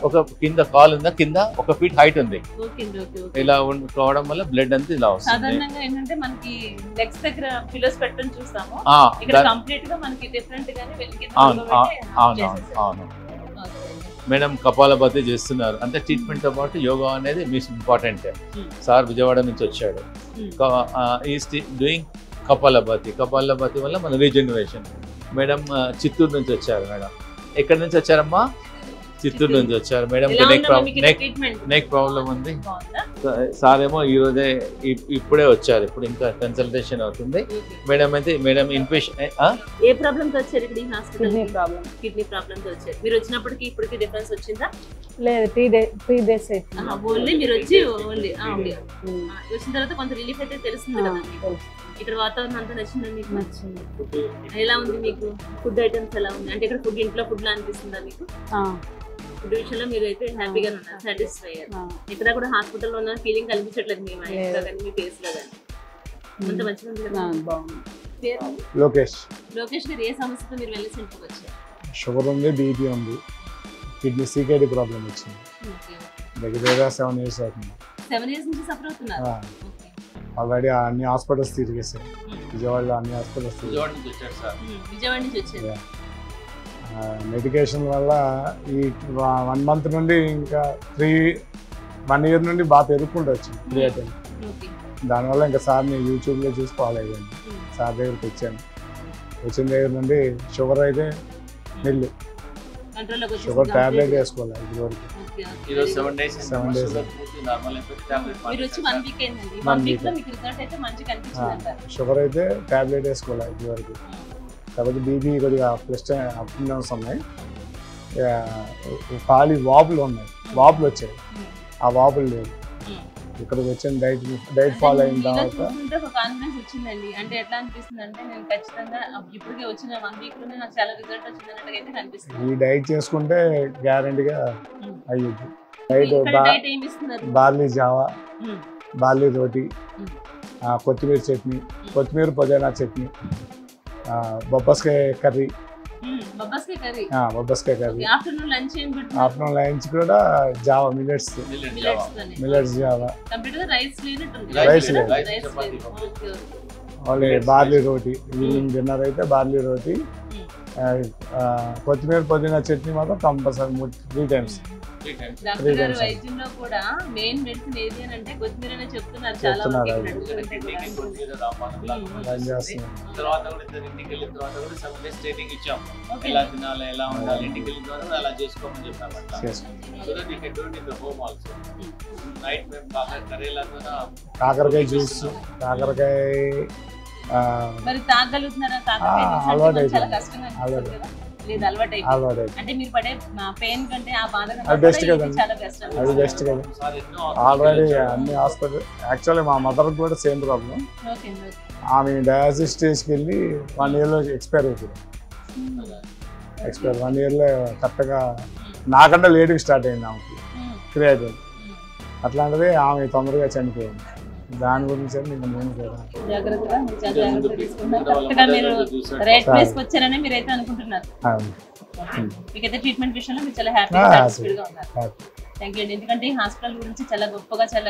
ఒక కింద కాల్ ఉందా, కింద 1 feet హైట్ ఉంది. ఇలా కావడం వల్ల బ్లడ్ అంతా ఇలా వస్తుంది. సాధారణంగా ఏంటంటే మనకి లెగ్స్ దగ్గర పిల్లోస్ పెట్టడం చూస్తాము. ఇక్కడ కంప్లీట్ గా మనకి డిఫరెంట్ గానే అవును మేడం, కపాలభాతి చేస్తున్నారు. అంటే ట్రీట్మెంట్ తో పాటు యోగా అనేది మీకు ఇంపార్టెంట్. సార్ విజయవాడ నుంచి వచ్చాడు. Is doing kapalbhati. కపాలభాతి వల్ల మన రీజనరేషన్. మేడం చిత్తూరు నుంచి వచ్చారు మేడం. ఎక్కడి నుంచి వచ్చారమ్మా? చిత్తూరు నుంచి వచ్చారు మేడం. నెక్ ప్రాబ్లం ఉంది. సార్ ఏమో ఈ రోజే ఇప్పుడే వచ్చారు. ఇప్పుడు ఇంకా కన్సల్టేషన్ అవుతుంది. మేడం అయితే మేడం ఇన్పేషెంట్ ఏ ప్రాబ్లమ్ తో వచ్చారు ఇక్కడ ఈ హాస్పిటల్? కిడ్నీ ప్రాబ్లమ్ తో వచ్చారు. మీరు వచ్చినప్పటికి ఇప్పటికి డిఫరెన్స్ వచ్చిందా? లేదు, 3 days ఓన్లీ మీరు వచ్చి వచ్చిన తర్వాత కొంత రిలీఫ్ అయితే తెలుస్తుంది కదా. ఇక్కడ వాతావరణం అంతా నచ్చిందా మీకు? నచ్చింది. ఎలా ఉంది మీకు? ఫుడ్ ఐటమ్స్ ఎలా ఉంది? అంటే ఇక్కడ ఫుడ్ ఇంట్లో ఫుడ్ లా అనిపిస్తుందా మీకు? ఫుడ్ విషయంలో మీరు అయితే హ్యాపీగా ఉన్నారు, సాటిస్ఫై అయ్యారు. ఇక్కడ కూడా హాస్పిటల్లో ఉన్న ఫీలింగ్ కనిపించట్లేదు మీ మైండ్ లో కానీ మీ ఫేస్ లో కానీ. అంత మంచిగా ఉంది కదా. లోకేష్ గారు, ఏ సమస్యతో మీరు వెల్నెస్ సెంటర్కి వచ్చారు? షుగర్ ఉంది, బీపీ ఉంది, కిడ్నీ సీకేడీ ప్రాబ్లం వచ్చింది. దగ్గర 7 years అవుతుంది. 7 years నుంచి సఫర్ అవుతున్నారు. ఆల్రెడీ అన్ని హాస్పిటల్స్ తిరిగేసారు. విజయవాడలో అన్ని హాస్పిటల్స్ విజయవాడ నుంచి వచ్చారు. మెడికేషన్ వల్ల ఈ 1 month నుండి ఇంకా 1 year నుండి బాగా పెరుగుకుంటూ వచ్చింది క్రియేటిన్. దానివల్ల ఇంకా సార్ని యూట్యూబ్లో చూసి ఫాలో అయ్యాను. సార్ దగ్గరికి వచ్చాను. వచ్చిన దగ్గర నుండి షుగర్ అయితే నిల్లు. షుగర్ టాబ్లెట్ వేసుకోవాలి ఇదివరకు. 7 days. షుగర్ అయితే టాబ్లెట్ వేసుకోవాలి ఇదివరకు. కాబట్టి బీపీ కొద్దిగా ప్లస్ అప్ అండ్ డౌన్స్ ఉన్నాయి. ఖాళీ వాపులు ఉన్నాయి, వాపులు వచ్చాయి. ఆ వాపులు లేవు. ఇక్కడికి వచ్చిన డైట్ ఫాలో అయిన తర్వాత కాన్ఫిడెన్స్ వచ్చిందండి. అంటే ఎట్లా అనిపిస్తుంది అంటే నేను ఖచ్చితంగా ఇప్పటికే వచ్చిన 1 week లోనే నాకు చాలా రిజల్ట్ వచ్చిందన్నట్టుగా అయితే కనిపిస్తుంది. ఈ డైట్ చేసుకుంటే గ్యారంటీగా అయ్యింది. డైట్ బార్లీ జావా, బార్లీ రోటీ, కొత్తిమీర చట్నీ, కొత్తిమీర పుదీనా చట్నీ, బొబ్బస్కాయ కర్రీ. బొబ్బస్కాయ కర్రీ. ఆఫ్టర్నూన్ లంచ్ కూడా జావా, మిల్లెట్స్ జావా. రైస్ లేదు, ఓన్లీ బార్లీ రోటీ. ఈవినింగ్ డిన్నర్ అయితే బార్లీ రోటీ, కొత్తిమీర పుదీనా చట్నీ మాత్రం కంపల్సరీ 3 times. డాక్టర్ గారు వైద్యంలో కూడా మెయిన్ మెడిసిన్ ఏది అని అంటే కొత్తిమీర అనే చెప్తున్నారు చాలా తర్వాత కూడా ఇంటికి వెళ్ళిన తర్వాత కూడా 7 days ట్రైనింగ్ ఇచ్చాం. ఎలా తినాలి, ఎలా ఉండాలి, ఇంటికి వెళ్ళిన తర్వాత అలా చేసుకోమని చెప్పామంట. So that you can do it in the home also. Night మేము బాగా కర్రీలతో కాకరకాయ జ్యూస్, కాకరకాయ మరి తాగలుగుతున్నారా? కాకరకాయ చాలా కష్టంగా అనిపిస్తుంది కదా. లేదు, అలవాటు అయిపోయింది. అంటే మీరు పడే పెయిన్ కంటే ఆ బాధ చాలా బెస్ట్. అది బెస్ట్ కదా. ఆల్రెడీ అన్ని హాస్పిటల్ యాక్చువల్లీ మా మదర్కి కూడా సేమ్ ప్రాబ్లం. ఆమె డయాలసిస్ స్టేజ్కి వెళ్ళి 1 year ఎక్స్పైర్ అయిపోయింది. 1 year కరెక్ట్గా నాకంటే లేట్గా స్టార్ట్ అయింది ఆమెకి క్రియేటిన్. అట్లాంటిది ఆమె తొందరగా చనిపోయింది. దాని గురించి నేను కూడా ట్రీట్మెంట్ విషయంలో మీరు చాలా హ్యాపీగా ఉన్నారు. Thank you. ఎందుకంటే ఈ హాస్పిటల్ గురించి చాలా గొప్పగా, చాలా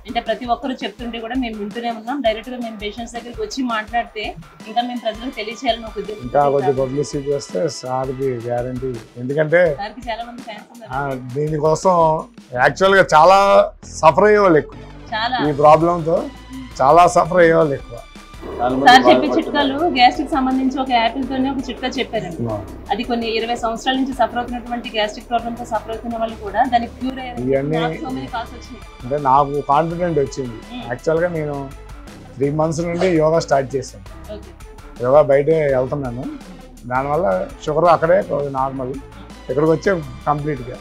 అంటే ప్రతి ఒక్కరు చెప్తుంటే కూడా మేము వింటూనే ఉన్నాం. డైరెక్ట్ గా మేము పేషెంట్స్ దగ్గరికి వచ్చి మాట్లాడితే ఇంకా మేము ప్రజలకు తెలియచేయాలని ఒక ఉద్దేశం. ఇంకా కొద్ది పబ్లిసిటీ వస్తే సార్కి గ్యారంటీ. ఎందుకంటే చాలా మంది ఫ్యాన్స్ ఉన్నారు. దీనికోసం యాక్చువల్గా చాలా సఫర్ అయ్యేవాళ్ళు ఎక్కువ. ఈ ప్రాబ్లంతో చాలా సఫర్ అయ్యేవాళ్ళు ఎక్కువ. సార్ చెప్పే చిట్కాలు గ్యాస్ట్రిక్ సంబంధించి ఒక యాపిల్ తోనే ఒక చిట్కా చెప్పారండి. అది కొన్ని 20 సంవత్సరాల నుంచి సఫర్ అవుతున్నటువంటి గ్యాస్ట్రిక్ ప్రాబ్లమ్ తో సఫర్ అవుతున్న వాళ్ళు కూడా దానికి క్యూర్ అయ్యారు. అంటే నాకు కాన్ఫిడెంట్ వచ్చింది. యాక్చువల్గా నేను 3 months నుండి యోగా స్టార్ట్ చేశాను. యోగా బయట వెళ్తున్నాను. దానివల్ల షుగర్ అక్కడే నార్మల్, ఇక్కడికి వచ్చే కంప్లీట్గా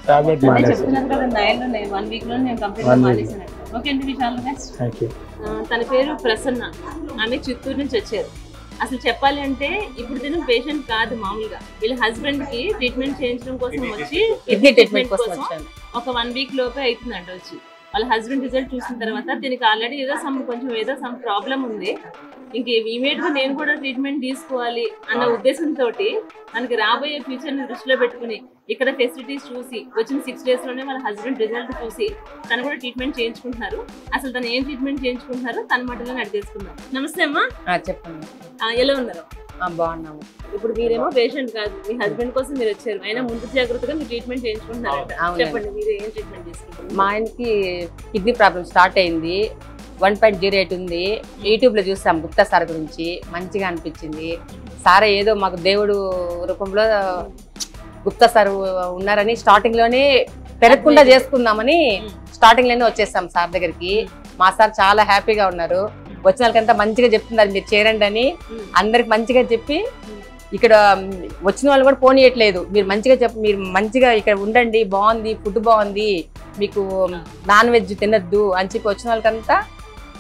టాబ్లెట్ తన పేరు ప్రసన్న. ఆమె చిత్తూరు నుంచి వచ్చారు. అసలు చెప్పాలి అంటే ఇప్పుడు తిన పేషెంట్ కాదు, మామూలుగా వీళ్ళ హస్బెండ్ కి ట్రీట్మెంట్ చేయించడం కోసం వచ్చి ట్రీట్మెంట్ కోసం ఒక 1 week లోపే అవుతుందంట వచ్చి. వాళ్ళ హస్బెండ్ రిజల్ట్ చూసిన తర్వాత దీనికి ఆల్రెడీ ఏదో సమ్ ప్రాబ్లం ఉంది, ఇంక ఇమీడియట్ గా నేను కూడా ట్రీట్మెంట్ తీసుకోవాలి అన్న ఉద్దేశంతో మనకి రాబోయే ఫ్యూచర్ ని దృష్టిలో పెట్టుకుని ఇక్కడ ఫెసిలిటీస్ చూసి వచ్చిన 6 days లోనే వాళ్ళ హస్బెండ్ రిజల్ట్ చూసి తను కూడా ట్రీట్మెంట్ చేయించుకుంటున్నారు. అసలు తను ఏం ట్రీట్మెంట్ చేయించుకుంటున్నారో తన మాటలో అడిగేసుకుందాం. నమస్తే అమ్మా. చెప్పండి. ఎలా ఉన్నారు? బాగున్నాము. ఇప్పుడు మీరేమో పేషెంట్ కాదు, మీ హస్బెండ్ కోసం మీరు వచ్చారు. అయినా ముందు జాగ్రత్తగా మీరు ట్రీట్మెంట్ చేయించుకుంటున్నారంట. చెప్పండి, మీరు ఏం ట్రీట్మెంట్ చేసుకుంటారు? మా ఆయనకి కిడ్నీ ప్రాబ్లం స్టార్ట్ అయింది. 1.08 ఉంది. యూట్యూబ్ లో చూసాం గుప్తా సార్ గురించి, మంచిగా అనిపించింది. సార్ ఏదో మాకు దేవుడు రూపంలో గుప్తా సార్ ఉన్నారని స్టార్టింగ్ లోనే పెరగకుండా చేసుకుందామని స్టార్టింగ్ లోనే వచ్చేసాం సార్ దగ్గరికి. మా సార్ చాలా హ్యాపీగా ఉన్నారు. వచ్చిన వాళ్ళకంతా మంచిగా చెప్తున్నారు మీరు చేరండి అని అందరికి మంచిగా చెప్పి ఇక్కడ వచ్చిన వాళ్ళు కూడా పోనీయట్లేదు. మీరు మంచిగా ఇక్కడ ఉండండి, బాగుంది, ఫుడ్ బాగుంది, మీకు నాన్ వెజ్ తినద్దు అని చెప్పి వచ్చిన వాళ్ళకంతా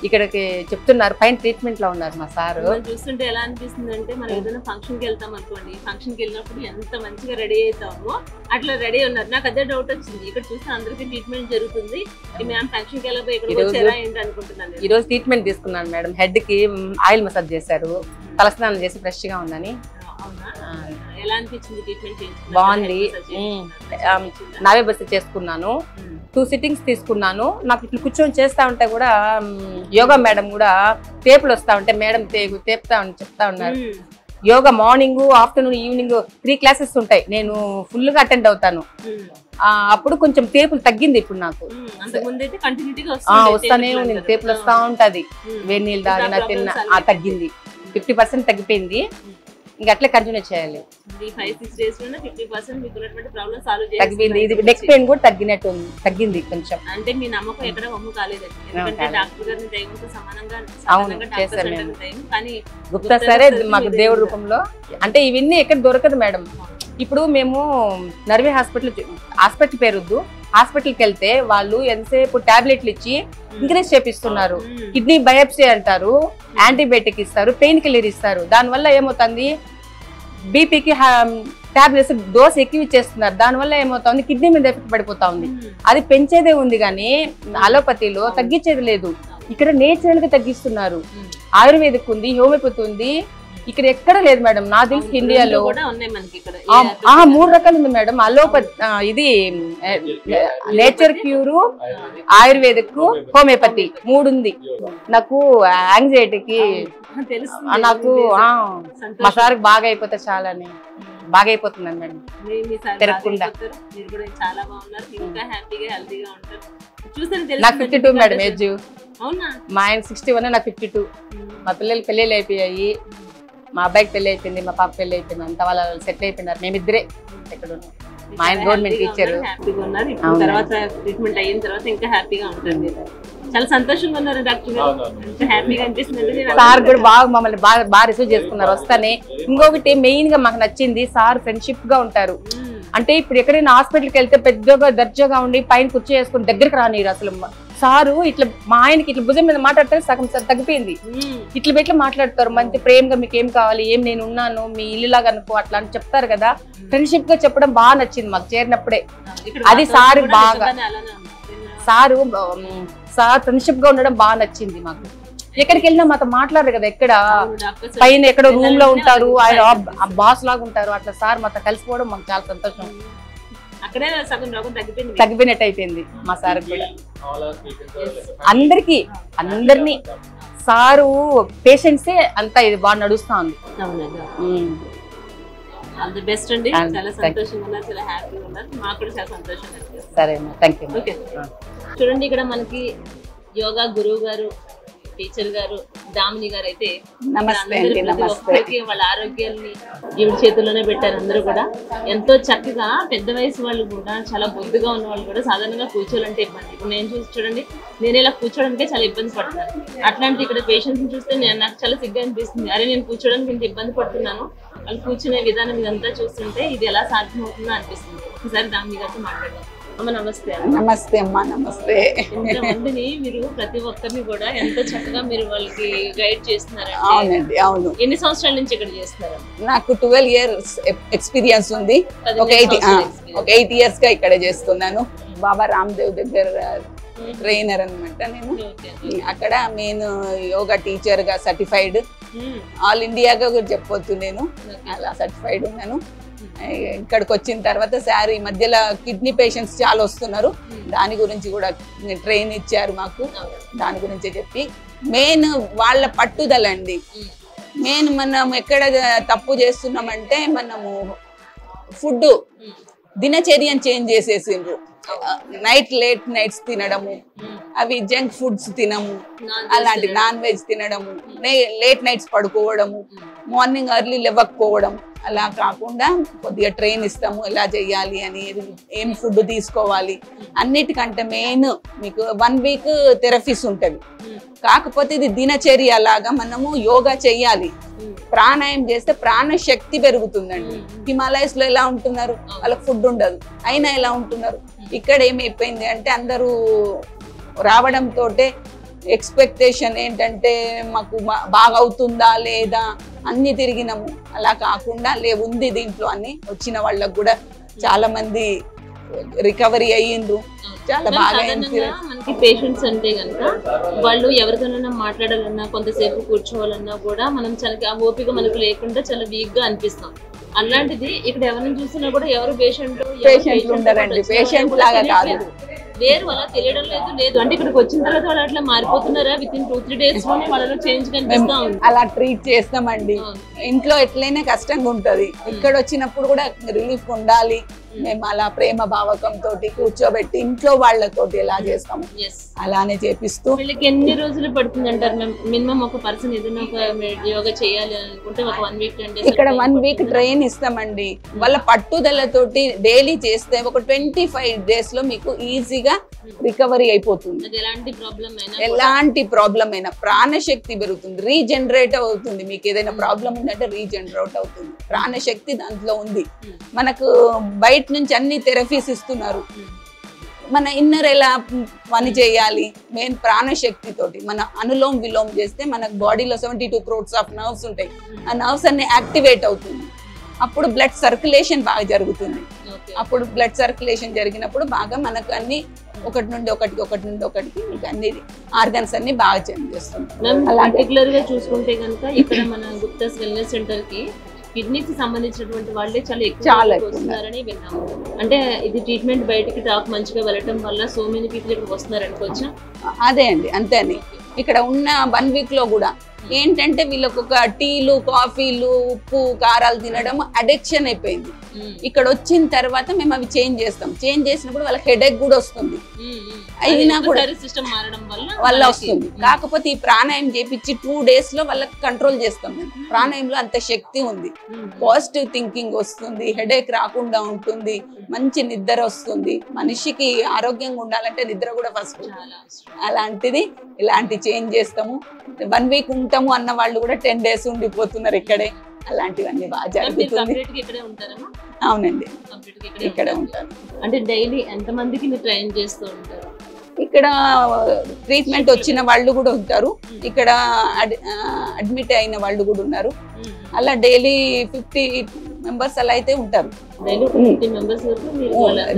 ఇక్కడికి చెప్తున్నారు. పైన ట్రీట్మెంట్ లో ఉన్నారు మా సార్. చూస్తుంటే ఎలా అనిపిస్తుంది అంటే మనం ఏదైనా ఫంక్షన్ కి వెళ్తాం అనుకోండి, ఫంక్షన్ కి వెళ్ళినప్పుడు ఎంత మంచిగా రెడీ అవుతామో అట్లా రెడీ ఉన్నారు. నాకు అదే డౌట్ వచ్చింది, ఇక్కడ చూస్తే అందరికీ ట్రీట్మెంట్ జరుగుతుంది, మ్యామ్ ఫంక్షన్ కి వెళ్ళబోయి ఇక్కడ వచ్చారా ఏంటి అనుకుంటున్నాను. ఈ రోజు ట్రీట్మెంట్ తీసుకున్నాను మేడం. హెడ్ కి ఆయిల్ మసాజ్ చేశారు, తలస్నానం చేసి ఫ్రెష్ గా ఉందని. ఎలా అనిపించింది ట్రీట్మెంట్? బాగుంది. నావే బస్ చేసుకున్నాను, 2 సిట్టింగ్స్ తీసుకున్నాను. నాకు ఇట్లా కూర్చొని చేస్తా ఉంటే కూడా యోగా మేడం కూడా టేపులు వస్తా ఉంటే మేడం చెప్తా ఉన్నారు. Yoga morning, afternoon, evening 3 classes ఉంటాయి. నేను ఫుల్ గా అటెండ్ అవుతాను. అప్పుడు కొంచెం టేపులు తగ్గింది. ఇప్పుడు నాకు వస్తానే ఉంది, టేపులు వస్తా ఉంటది. వేడి నీళ్ళు తాగినా తిన్నా తగ్గింది. 50% తగ్గిపోయింది. ఇంకా అట్లే కంటిన్యూ చేయాలి. తగ్గింది. ఇది నెక్ పెయిన్ కూడా తగ్గింది కొంచెం. అంటే మీ నమ్మకం ఎక్కడ వమ్ము కాలేదండి, ఎందుకంటే డాక్టర్ గారిని దైవంతో సమానంగా కానీ గుప్తా సరే మాకు దేవుడి రూపంలో. అంటే ఇవన్నీ ఎక్కడ దొరకదు మేడం. ఇప్పుడు మేము నర్వే హాస్పిటల్ పేరుద్దు హాస్పిటల్కి వెళ్తే వాళ్ళు ఎంతసేపు టాబ్లెట్లు ఇచ్చి ఇంక్రీజ్ చేపిస్తున్నారు. కిడ్నీ బయాప్సీ అంటారు, యాంటీబయాటిక్ ఇస్తారు, పెయిన్ కిల్లర్ ఇస్తారు. దానివల్ల ఏమవుతుంది, బీపీకి టాబ్లెట్స్ డోస్ ఎక్కువ ఇచ్చేస్తున్నారు. దానివల్ల ఏమవుతుంది, కిడ్నీ మీద ఎఫెక్ట్ పడిపోతా ఉంది. అది పెంచేదే ఉంది కానీ అలోపతిలో తగ్గించేది లేదు. ఇక్కడ నేచురల్ గా తగ్గిస్తున్నారు. ఆయుర్వేదిక్ ఉంది, హోమియోపతి ఉంది, ఇక్కడ ఎక్కడ లేదు మేడం. నా తెలిసి ఇండియాలో 3 రకాలు ఉంది మేడం. అలోపతి, ఇది నేచర్ క్యూర్, ఆయుర్వేదిక్, హోమియోపతి 3 ఉంది. నాకు యాంగ్జైటీకి నాకు మా సార్ బాగా అయిపోతే చాలా అని బాగా అయిపోతుందండి మేడం. తిరగకుండా నాకు 52 మేడం ఏజ్. మా ఆయన 61, నాకు 52. మా పిల్లలు పెళ్ళిళ్ళు అయిపోయాయి. మా అబ్బాయికి పెళ్లి అయిపోయింది, మా పాప పెళ్లి అయిపోయింది. అంతా వాళ్ళు సెటిల్ అయిపోయినారు. మేమిద్దరే ఇక్కడ ఉన్నాం. మా ఆయన గవర్నమెంట్ టీచర్. తర్వాత ట్రీట్మెంట్ అయిన తర్వాత ఇంకా హ్యాపీగా ఉంటుంది. చాలా సంతోషంగా ఉన్నారు డాక్టర్ గారు, హ్యాపీగా అనిపిస్తుంది. సార్ కూడా బాగా మమ్మల్ని బాగా రిసీవ్ చేసుకున్నారు వస్తానే. ఇంకొకటి మెయిన్ గా మాకు నచ్చింది, సార్ ఫ్రెండ్షిప్ గా ఉంటారు. అంటే ఇప్పుడు ఎక్కడైనా హాస్పిటల్కి వెళ్తే పెద్దగా దర్జాగా ఉండి పైన కుర్చీ వేసుకుని దగ్గరికి రానిరు. అసలు సారు ఇట్లా మా ఆయనకి ఇట్లా భుజం మీద మాట్లాడితే సగం తగ్గిపోయింది. ఇట్లా పెట్టి మాట్లాడతారు, మంచి ప్రేమగా మీకు ఏం కావాలి, ఏం నేను ఉన్నాను, మీ ఇల్లులాగా అనుకో అట్లా అని చెప్తారు కదా. ఫ్రెండ్షిప్ గా చెప్పడం బాగా నచ్చింది మాకు చేరినప్పుడే. అది సార్ బాగా సార్ ఫ్రెండ్షిప్ గా ఉండడం బాగా నచ్చింది మాకు. ఎక్కడికి వెళ్ళినా మాతో మాట్లాడరు కదా, ఎక్కడ పైన ఎక్కడో రూమ్ లో ఉంటారు, ఆయన బాస్ లాగా ఉంటారు. అట్లా సార్ మాతో కలిసిపోవడం మాకు చాలా సంతోషం. అక్కడే తగ్గిపోయినట్టు అయిపోయింది మా సార్ కూడా. అందరినీ సారు పేషెంట్సే అంతా ఇది బాగా నడుస్తా ఉంది. ఆల్ ది బెస్ట్ అండి. చాలా సంతోషంగా ఉన్నారు, చాలా హ్యాపీగా ఉన్నారు. మాకు కూడా చాలా సంతోషంగా ఉంది. సరే, థ్యాంక్ యూ. ఓకే, చూడండి ఇక్కడ మనకి యోగా గురువు గారు, టీచర్ గారు, దామిని గారు అయితే వాళ్ళ ఆరోగ్యాన్ని ఈవిడ చేతుల్లోనే పెట్టారు. అందరూ కూడా ఎంతో చక్కగా, పెద్ద వయసు వాళ్ళు కూడా, చాలా బొద్దుగా ఉన్న వాళ్ళు కూడా సాధారణంగా కూర్చోవాలంటే ఇబ్బంది. ఇప్పుడు నేను చూడండి, నేను ఇలా కూర్చోడానికి చాలా ఇబ్బంది పడుతున్నాను. అట్లాంటి ఇక్కడ పేషెంట్స్ చూస్తే నాకు చాలా సిగ్గా అనిపిస్తుంది. అరే నేను కూర్చోడానికి ఇంత ఇబ్బంది పడుతున్నాను, వాళ్ళు కూర్చునే విధానం ఇదంతా చూస్తుంటే ఇది ఎలా సాధ్యమవుతుందో అనిపిస్తుంది. ఒకసారి దామిని గారితో మాట్లాడదాం. అమ్మ నమస్తే. నమస్తే అమ్మా. నమస్తే. ఇంతమందిని మీరు ప్రతి ఒక్కరిని కూడా ఎంత చక్కగా మీరు వాళ్ళకి గైడ్ చేస్తున్నారు. అవునండి, అవును. ఎన్ని సంవత్సరాల నుంచి ఇక్కడ చేస్తున్నారు? నాకు 12 years ఎక్స్పీరియన్స్ ఉంది. ఒక 8 years గా ఇక్కడ చేస్తున్నాను. బాబా రామ్దేవ్ దగ్గర ట్రైనర్ అనమాట నేను. అక్కడ నేను యోగా టీచర్ గా సర్టిఫైడ్, ఆల్ ఇండియాగా కూడా చెప్పొచ్చు. నేను అలా సర్టిఫైడ్ ఉన్నాను. ఇక్కడికి వచ్చిన తర్వాత సార్ ఈ మధ్యలో కిడ్నీ పేషెంట్స్ చాలా వస్తున్నారు, దాని గురించి కూడా ట్రైన్ ఇచ్చారు మాకు. దాని గురించి చెప్పి మెయిన్ వాళ్ళ పట్టుదల అండి. మెయిన్ మనం ఎక్కడ తప్పు చేస్తున్నామంటే మనము ఫుడ్ దినచర్యను చేంజ్ చేసేసిండ్రు. లేట్ నైట్స్ తినడము, అవి జంక్ ఫుడ్స్ తినము, అలాంటి నాన్ వెజ్ తినడము, లేట్ నైట్స్ పడుకోవడము, మార్నింగ్ ఎర్లీ లేవకపోవడం, అలా కాకుండా కొద్దిగా ట్రైన్ ఇస్తాము ఎలా చేయాలి అని, ఏం ఫుడ్ తీసుకోవాలి. అన్నిటికంటే మెయిన్ మీకు 1 వీక్ థెరపీస్ ఉంటుంది. కాకపోతే ఇది దినచర్య లాగా మనము యోగా చెయ్యాలి, ప్రాణాయామం చేస్తే ప్రాణశక్తి పెరుగుతుందండి. హిమాలయస్ లో ఎలా ఉంటున్నారు, వాళ్ళకి ఫుడ్ ఉండదు, అయినా ఎలా ఉంటున్నారు. ఇక్కడ ఏమైపోయింది అంటే అందరూ రావడంతో ఎక్స్పెక్టేషన్ ఏంటంటే మాకు బాగా అవుతుందా లేదా అన్ని తిరిగినాము. అలా కాకుండా ఉంది దీంట్లో అని వచ్చిన వాళ్ళకు కూడా చాలా మంది రికవరీ అయ్యిండ్రు, చాలా బాగా. మనకి పేషెంట్స్ అంటే కనుక వాళ్ళు ఎవరితోనైనా మాట్లాడాలన్నా కొంతసేపు కూర్చోవాలన్నా కూడా మనం చాలా ఓపిక మనకు లేకుండా చాలా వీక్ గా అనిపిస్తాం. అలాంటిది ఇక్కడ ఎవరిని చూసినా కూడా ఎవరు పేషెంట్లు ఉండరండి, పేషెంట్ లాగా కాదు, వేరు అలా తెలియడం లేదు అంటే ఇక్కడికి వచ్చిన తర్వాత వాళ్ళు అట్లా మారిపోతున్నారా విత్ ఇన్ 2-3 days లోనే వాళ్ళలో చేంజ్ కనిపిస్తా ఉంది. అలా ట్రీట్ చేస్తామండి. ఇంట్లో ఎట్లయినా కష్టంగా ఉంటది, ఇక్కడ వచ్చినప్పుడు కూడా రిలీఫ్ ఉండాలి. మేము అలా ప్రేమ భావకంతో కూర్చోబెట్టి ఇంట్లో వాళ్ళతోటి ఎలా చేస్తాము అలానే చేపిస్తూ. వీళ్ళకి ఎన్ని రోజులు పడుతుంది అంటారు మినిమం? ఒక పర్సన్ ఏదైనా ఒక యోగా చేయాలి అనుకుంటే ఒక 1 week 10 days ఇక్కడ 1 week ట్రైన్ ఇస్తామండి. వాళ్ళ పట్టుదలతోటి డైలీ చేస్తే ఒక 25 days లో మీకు ఈజీగా రికవరీ అయిపోతుంది. ఎలాంటి ప్రాబ్లం అయినా ప్రాణశక్తి పెరుగుతుంది, రీజనరేట్ అవుతుంది. మీకు ఏదైనా ప్రాబ్లం ఉందంటే రీజనరేట్ అవుతుంది, ప్రాణశక్తి దాంట్లో ఉంది. మనకు బయట నుంచి అన్ని థెరపీస్ ఇస్తున్నారు, మన ఇన్నర్ ఎలా పని చేయాలి మెయిన్ ప్రాణశక్తి తోటి. మన అనులోమ్ విలోమ్ చేస్తే మన బాడీలో 72 crores ఆఫ్ నర్వ్స్ ఉంటాయి, ఆ నర్వ్స్ అన్ని యాక్టివేట్ అవుతుంది. అప్పుడు బ్లడ్ సర్క్యులేషన్ బాగా జరుగుతుంది. అప్పుడు బ్లడ్ సర్క్యులేషన్ జరిగినప్పుడు బాగా మనకు అన్ని ఒకటి నుండి ఒకటికి మీకు అన్ని ఆర్గన్స్ అన్ని బాగా చేంజ్ చేస్తుంది. పర్టికులర్ గా చూసుకుంటే కనుక ఇక్కడ మన గుప్తాస్ వెల్నెస్ సెంటర్ కి కిడ్నీకి సంబంధించినటువంటి వాళ్ళే చాలా ఎక్కువ వస్తున్నారని విన్నాము. అంటే ఇది ట్రీట్మెంట్ బయటికి టాక్ మంచిగా వెళ్ళటం వల్ల సో మెనీ పీపుల్ ఇక్కడికి వస్తున్నారు అనుకోవచ్చా? అదే అండి, అంతే అండి. ఇక్కడ ఉన్న 1 week లో కూడా ఏంటంటే వీళ్ళకు ఒక టీలు కాఫీలు ఉప్పు కారాలు తినడం అడిక్షన్ అయిపోయింది. ఇక్కడ వచ్చిన తర్వాత మేము అవి చేంజ్ చేస్తాం. చేంజ్ చేసినప్పుడు వాళ్ళకి హెడేక్ కూడా వస్తుంది, అయినా కూడా వల్ల వస్తుంది. కాకపోతే ఈ ప్రాణాయామం చేపించి 2 days లో వాళ్ళకి కంట్రోల్ చేస్తాం. మేము ప్రాణాయామంలో అంత శక్తి ఉంది, పాజిటివ్ థింకింగ్ వస్తుంది, హెడేక్ రాకుండా ఉంటుంది, మంచి నిద్ర వస్తుంది. మనిషికి ఆరోగ్యంగా ఉండాలంటే నిద్ర కూడా ఫస్ట్. అలాంటిది ఇలాంటి చేంజ్ చేస్తాము. 1 week ఉంటాము అన్న వాళ్ళు కూడా 10 days ఉండిపోతున్నారు ఇక్కడే. అలాంటివన్నీ బాగా జరుగుతుంది. అవునండి, ఇక్కడే ఉంటారు. అంటే డైలీ ఎంత మందికి మీరు ట్రైన్ చేస్తూ ఉంటారు? ఇక్కడ ట్రీట్మెంట్ వచ్చిన వాళ్ళు కూడా ఉంటారు, ఇక్కడ అడ్మిట్ అయిన వాళ్ళు కూడా ఉన్నారు. అలా డైలీ 50 members అలా అయితే ఉంటారు.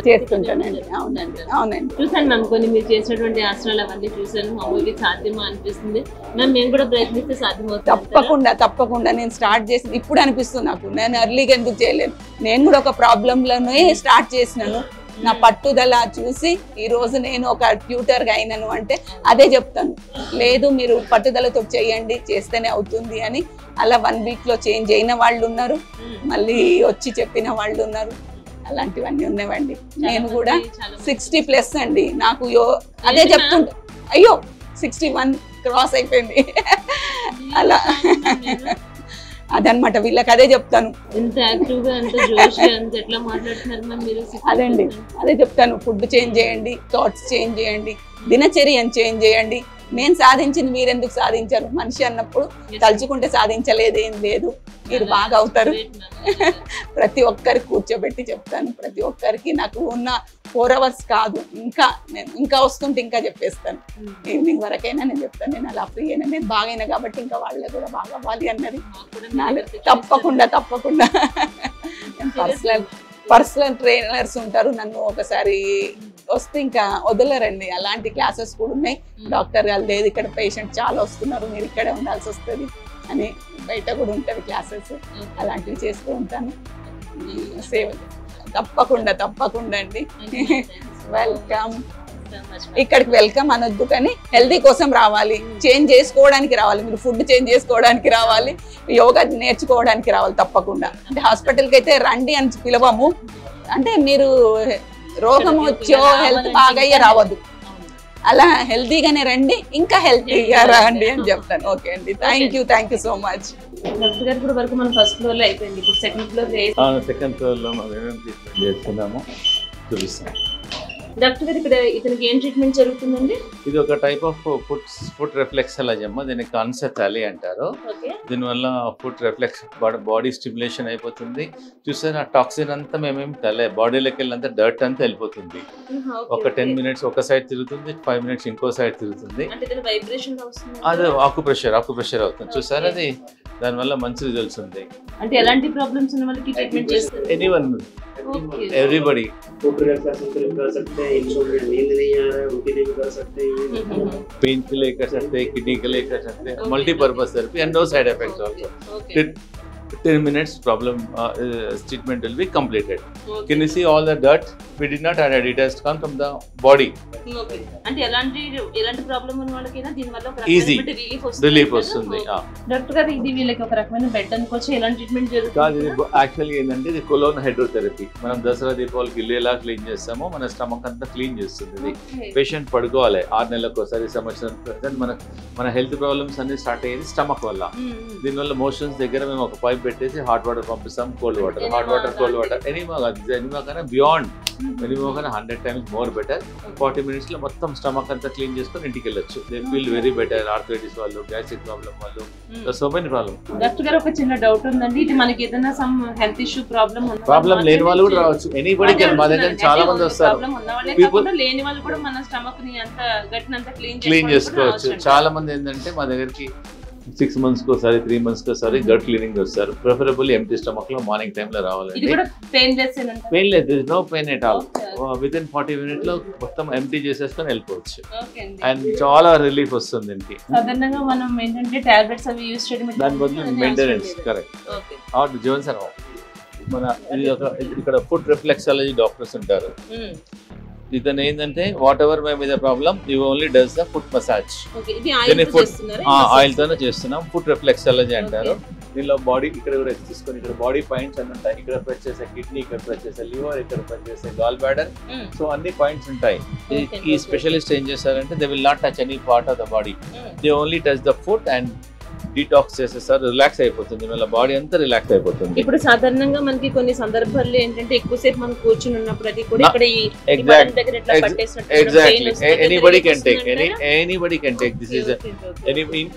చేస్తుంటానండి. అవునండి, అవునండి. చూసాను మ్యామ్, కొన్ని మీరు చేసినటువంటి ఆసనాలు అవన్నీ చూసాను. మామూలుగా సాధ్యమా అనిపిస్తుంది మ్యామ్, మేము కూడా ప్రయత్నిస్తే సాధ్యమవుతుంది. తప్పకుండా నేను స్టార్ట్ చేసి ఇప్పుడు అనిపిస్తుంది నాకు, నేను ఎర్లీగా ఎందుకు చేయలేను. నేను కూడా ఒక ప్రాబ్లంలోనే స్టార్ట్ చేసినాను. నా పట్టుదల చూసి ఈ రోజు నేను ఒక ట్యూటర్గా అయినాను అంటే అదే చెప్తాను. లేదు మీరు పట్టుదలతో చేయండి, చేస్తేనే అవుతుంది అని. అలా 1 week లో చేంజ్ అయిన వాళ్ళు ఉన్నారు, మళ్ళీ వచ్చి చెప్పిన వాళ్ళు ఉన్నారు. అలాంటివన్నీ ఉన్నాయండి. నేను కూడా 60+ అండి. నాకు అదే చెప్తుంటా, అయ్యో 61 క్రాస్ అయిపోయింది. అలా అదనమాట, వీళ్ళకి అదే చెప్తాను. అదండి, అదే చెప్తాను. ఫుడ్ చేంజ్ చేయండి, థాట్స్ చేంజ్ చేయండి, దినచర్యను చేంజ్ చేయండి. నేను సాధించింది మీరెందుకు సాధించారు? మనిషి అన్నప్పుడు తలుచుకుంటే సాధించలేదేం లేదు, మీరు బాగా అవుతారు. ప్రతి ఒక్కరికి కూర్చోబెట్టి చెప్తాను. ప్రతి ఒక్కరికి నాకు ఉన్న 4 hours కాదు, ఇంకా వస్తుంటే ఇంకా చెప్పేస్తాను. ఈవినింగ్ వరకైనా నేను చెప్తాను. నేను అలా ఫ్రీ అయినా, నేను బాగైనా కాబట్టి ఇంకా వాళ్ళే కూడా బాగా అవ్వాలి అన్నది. తప్పకుండా పర్సనల్ ట్రైనర్స్ ఉంటారు. నన్ను ఒకసారి వస్తే ఇంకా వదలరండి. అలాంటి క్లాసెస్ కూడా ఉన్నాయి. డాక్టర్ గారు లేదు ఇక్కడ పేషెంట్ చాలా వస్తున్నారు, మీరు ఇక్కడే ఉండాల్సి వస్తుంది అని బయట కూడా ఉంటుంది క్లాసెస్. అలాంటివి చేస్తూ ఉంటాను. సేవ తప్పకుండా అండి. వెల్కమ్. ఇక్కడికి వెల్కమ్ అనొద్దు, కానీ హెల్తీ కోసం రావాలి, చేంజ్ చేసుకోవడానికి రావాలి. మీరు ఫుడ్ చేంజ్ చేసుకోవడానికి రావాలి, యోగా నేర్చుకోవడానికి రావాలి తప్పకుండా. అంటే హాస్పిటల్కి అయితే రండి అని పిలవము. అంటే మీరు రోగం వచ్చో హెల్త్ బాగయ్యే రావద్దు. అలా హెల్తీగానే రండి, ఇంకా హెల్తీగా రండి అని చెప్తాను. ఓకే అండి, thank you so much. Doctor గారు ఇప్పుడు వరకు మనం ఫస్ట్ ఫ్లోర్ లో అయిపోయింది, ఇప్పుడు సెకండ్ ఫ్లోర్ సెకండ్ ఫ్లోర్ లో మనం ఏమేమి ట్రీట్మెంట్ చేస్తున్నామో చూపిస్తాం. డాక్టర్ గారు ఇక్కడ ఇతనికి ఏం ట్రీట్మెంట్ జరుగుతుందండి? ఇది ఒక టైప్ ఆఫ్ ఫుట్ రిఫ్లెక్సాలజీ అమ్మ, దీన్ని కాన్సెప్ట్ అలీ అంటారు. దీనివల్ల ఫుట్ రిఫ్లెక్స్ బాడీ స్టిమ్యులేషన్ అయిపోతుంది. చూసారా టాక్సిన్ అంతా మేమేమి బాడీలోకి వెళ్ళినంత డర్ట్ అంతా వెళ్ళిపోతుంది. ఒక 10 minutes ఒక సైడ్ తిరుగుతుంది, 5 minutes ఇంకో సైడ్ తిరుగుతుంది. అది ఆకుప్రెషర్ అవుతుంది. చూసారా అది, దానివల్ల మంచి రిజల్ట్స్ ఉంది. అంటే ఎలాంటి ప్రాబ్లమ్స్ ఉన్న వాళ్ళకి ట్రీట్మెంట్ చేస్తారు? ఎనీవన్, एवरीबॉडी फुट रिलैक्सेशन के लिए कर सकते हैं, इंसोम्निया नींद नहीं आ रहा है उनके लिए भी कर सकते हैं, पेन के लिए कर सकते हैं, किडनी के लिए कर सकते हैं, multipurpose therapy and no side effects also. 10 minutes problem treatment will be completed. Can you see all the dirt? We did not add it. It has come from the body. Okay. అంటే ఎలాంటి problem ఉన్న వాళ్ళకైనా దీని వల్ల ఒక easy రకమైన relief వస్తుంది. Doctor గారు ఇది వీళ్ళకి ఒక రకమైన బెడ్ అనుకోవచ్చు, ఎలాంటి ట్రీట్మెంట్ జరుగుతుంది? యాక్చువల్లీ ఏంటంటే ఇది కొలోన్ హైడ్రోథెరపీ. మనం దసరా దీపావళికి ఇల్లు ఎలా క్లీన్ చేస్తామో మన స్టమక్ అంతా క్లీన్ చేస్తుంది. ఇది పేషెంట్ పడుకోవాలి 6 నెలలకు ఒకసారి, సంవత్సరం. మన హెల్త్ ప్రాబ్లమ్స్ అన్ని స్టార్ట్ అయ్యేది స్టమక్ వల్ల. దీనివల్ల మోషన్స్ దగ్గర మేము ఒక పైప్ పెట్టేసి హాట్ వాటర్ పంపిస్తాం, cold water, hot water, cold water. Enema కన్నా బియాండ్, ఎనిమా కన్నా 100 times మోర్ బెటర్. 40 minutes లో మొత్తం స్టమక్ అంతా క్లీన్ చేసుకొని ఇంటికి వెళ్ళొచ్చు. They feel very better. Arthritis వాళ్ళు, గ్యాస్ట్రిక్ ప్రాబ్లం వాళ్ళు, సో మెనీ ప్రాబ్లమ్. డాక్టర్ గారు ఒక చిన్న డౌట్ ఉందండి, ఇది మనకి ఏదైనా సమ్ హెల్త్ ఇష్యూ ప్రాబ్లం లేని వాళ్ళు కూడా రావచ్చు. Anybody can. మా దగ్గర చాలా మంది వస్తారు. లేని వాళ్ళు కూడా మన స్టమక్ ని అంత గట్టినంత క్లీన్ చేసుకోవచ్చు. చాలా మంది ఏంటంటే మా దగ్గరికి 6 months ఒకసారి, 3 months ఒకసారి గట్ క్లీనింగ్ వస్తారు. ప్రిఫరబుల్ ఎంటీ స్టమక్ లో మార్నింగ్ టైమ్ లో రావాలండి. పెయిన్ లేదు, this no pain at all. Within 40 minutes లో మొత్తం ఎంటీ చేసేసుకొని వెళ్ళిపోవచ్చు. అండ్ చాలా రిలీఫ్ వస్తుంది ఇంటికి. సాధారణంగా మనం ఏంటంటే టాబ్లెట్స్ అవి యూస్ చేయడం, దాని బదులు మెయింటెనెన్స్. కరెక్ట్. జీవన్ సార్ మన ఇది ఒక ఇక్కడ ఫుట్ రిఫ్లెక్సాలజీ డాక్టర్స్ ఉంటారు. ఇతను ఏంటంటే వాట్ ఎవర్ మై మీద problem, you only does the foot massage. Oil తోనే చేస్తున్నాం. ఫుట్ రిఫ్లెక్సాలజీ అంటారు. దీనిలో బాడీ ఇక్కడ కూడా తీసుకొని, ఇక్కడ బాడీ పాయింట్స్ అన్ని ఉంటాయి. ఇక్కడ ప్రెస్ చేసే కిడ్నీ, ఇక్కడ ప్రెస్ చేసే లివర్, ఇక్కడ ప్రెస్ చేసే గాల్ బ్లాడర్. సో అన్ని పాయింట్స్ ఉంటాయి. ఈ స్పెషలిస్ట్ ఏం చేస్తారంటే they will not touch any part of the body, they only touch the foot and detox చేసేసారు. రిలాక్స్ అయిపోతుంది, మళ్ళీ బాడీ అంతా రిలాక్స్ అయిపోతుంది. ఇప్పుడు సాధారణంగా మనకి కొన్ని సందర్భాల్లో ఏంటంటే ఎక్కువసేపు మనం కూర్చుని ఉన్నప్పుడు అది కూడా ఇక్కడ anybody can take this is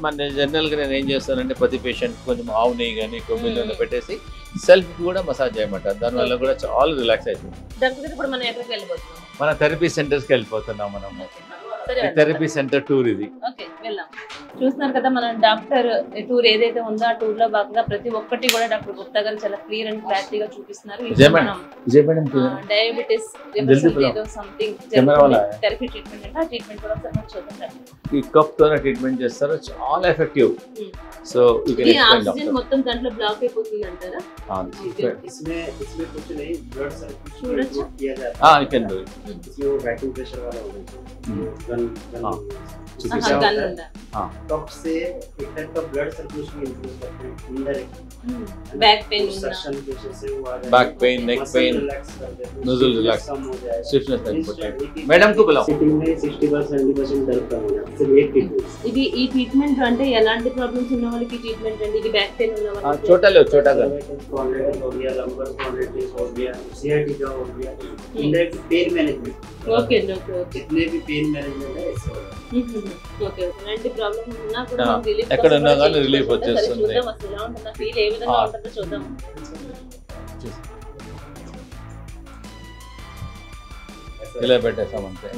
మన జనరల్ గా నేను ఏం చేస్తానంటే ప్రతి పేషెంట్ కొంచెం ఆవు నెయ్యి కానీ కొబ్బరి పెట్టేసి సెల్ఫ్ కూడా మసాజ్ చేయమంటారు. దానివల్ల కూడా చాలా రిలాక్స్ అవుతుంది. ఇప్పుడు మనం ఎక్కడికి వెళ్ళిపోతున్నాం? మన థెరపీ సెంటర్స్ కి వెళ్ళిపోతున్నాం. మనము థెరపీ సెంటర్ టూర్ ఇది. చూస్తున్నారు కదా, మన డాక్టర్ టూర్ ఏదైతే ఉందో ఆ టూర్ లో భాగంగా ప్రతి ఒక్కటి కూడా డాక్టర్ గుప్తా గారు చాలా క్లియర్ అండ్ క్లారిటీగా చూపిస్తున్నారు. డయాబెటిస్ సంథింగ్ థెరపీ ట్రీట్మెంట్ అంటే ఆ ట్రీట్మెంట్ కూడా ఒకసారి చూద్దాం. ఈ కప్ తోనే ట్రీట్మెంట్ చేస్తారు, చాలా ఎఫెక్టివ్. సో ఆక్సిజన్ మొత్తం దాంట్లో బ్లాక్ అయిపోతుంది అంటారా? इसमें कुछ नहीं, ब्लड सर्कुलेशन किया जाता है. You can do it. इसमें वैक्यूम प्रेशर वाला होगा. गन कप से एक टाइप का ब्लड सर्कुलेशन इंक्रीज करते हैं indirect. Back pain, suction pressure से वो आ जाए, back pain, neck pain, nozzle relax, stiffness तक. मैडम को बुलाओ. सिटिंग में 60% दर्द कम हो जाता है. सिर्फ एक ट्रीटमेंट. ఇది ఈ ట్రీట్మెంట్ అంటే ఎలాంటి ప్రాబ్లమ్స్ ఉన్న వాళ్ళకి ట్రీట్మెంట్ అండి? ఇది బ్యాక్ పెయిన్ ఉన్న వాళ్ళకి छोटा हो गया, लंबर स्पॉन्डिलाइटिस हो गया, सियाटिका हो गया, indirect pain management. Okay okay okay. जितने भी पेन मैनेजमेंट है इससे होगा. Okay okay. ఎలాంటి ప్రాబ్లమ్ ఉన్నా కూడా రిలీఫ్ ఎక్కడ ఉన్నా కానీ రిలీఫ్ వచ్చేస్తుంది. చూద్దాం అసలు ఎలా ఉంటుందో, ఫీల్ ఏ విధంగా ఉంటుందో చూద్దాం. ఇలా పెట్టేసామంటే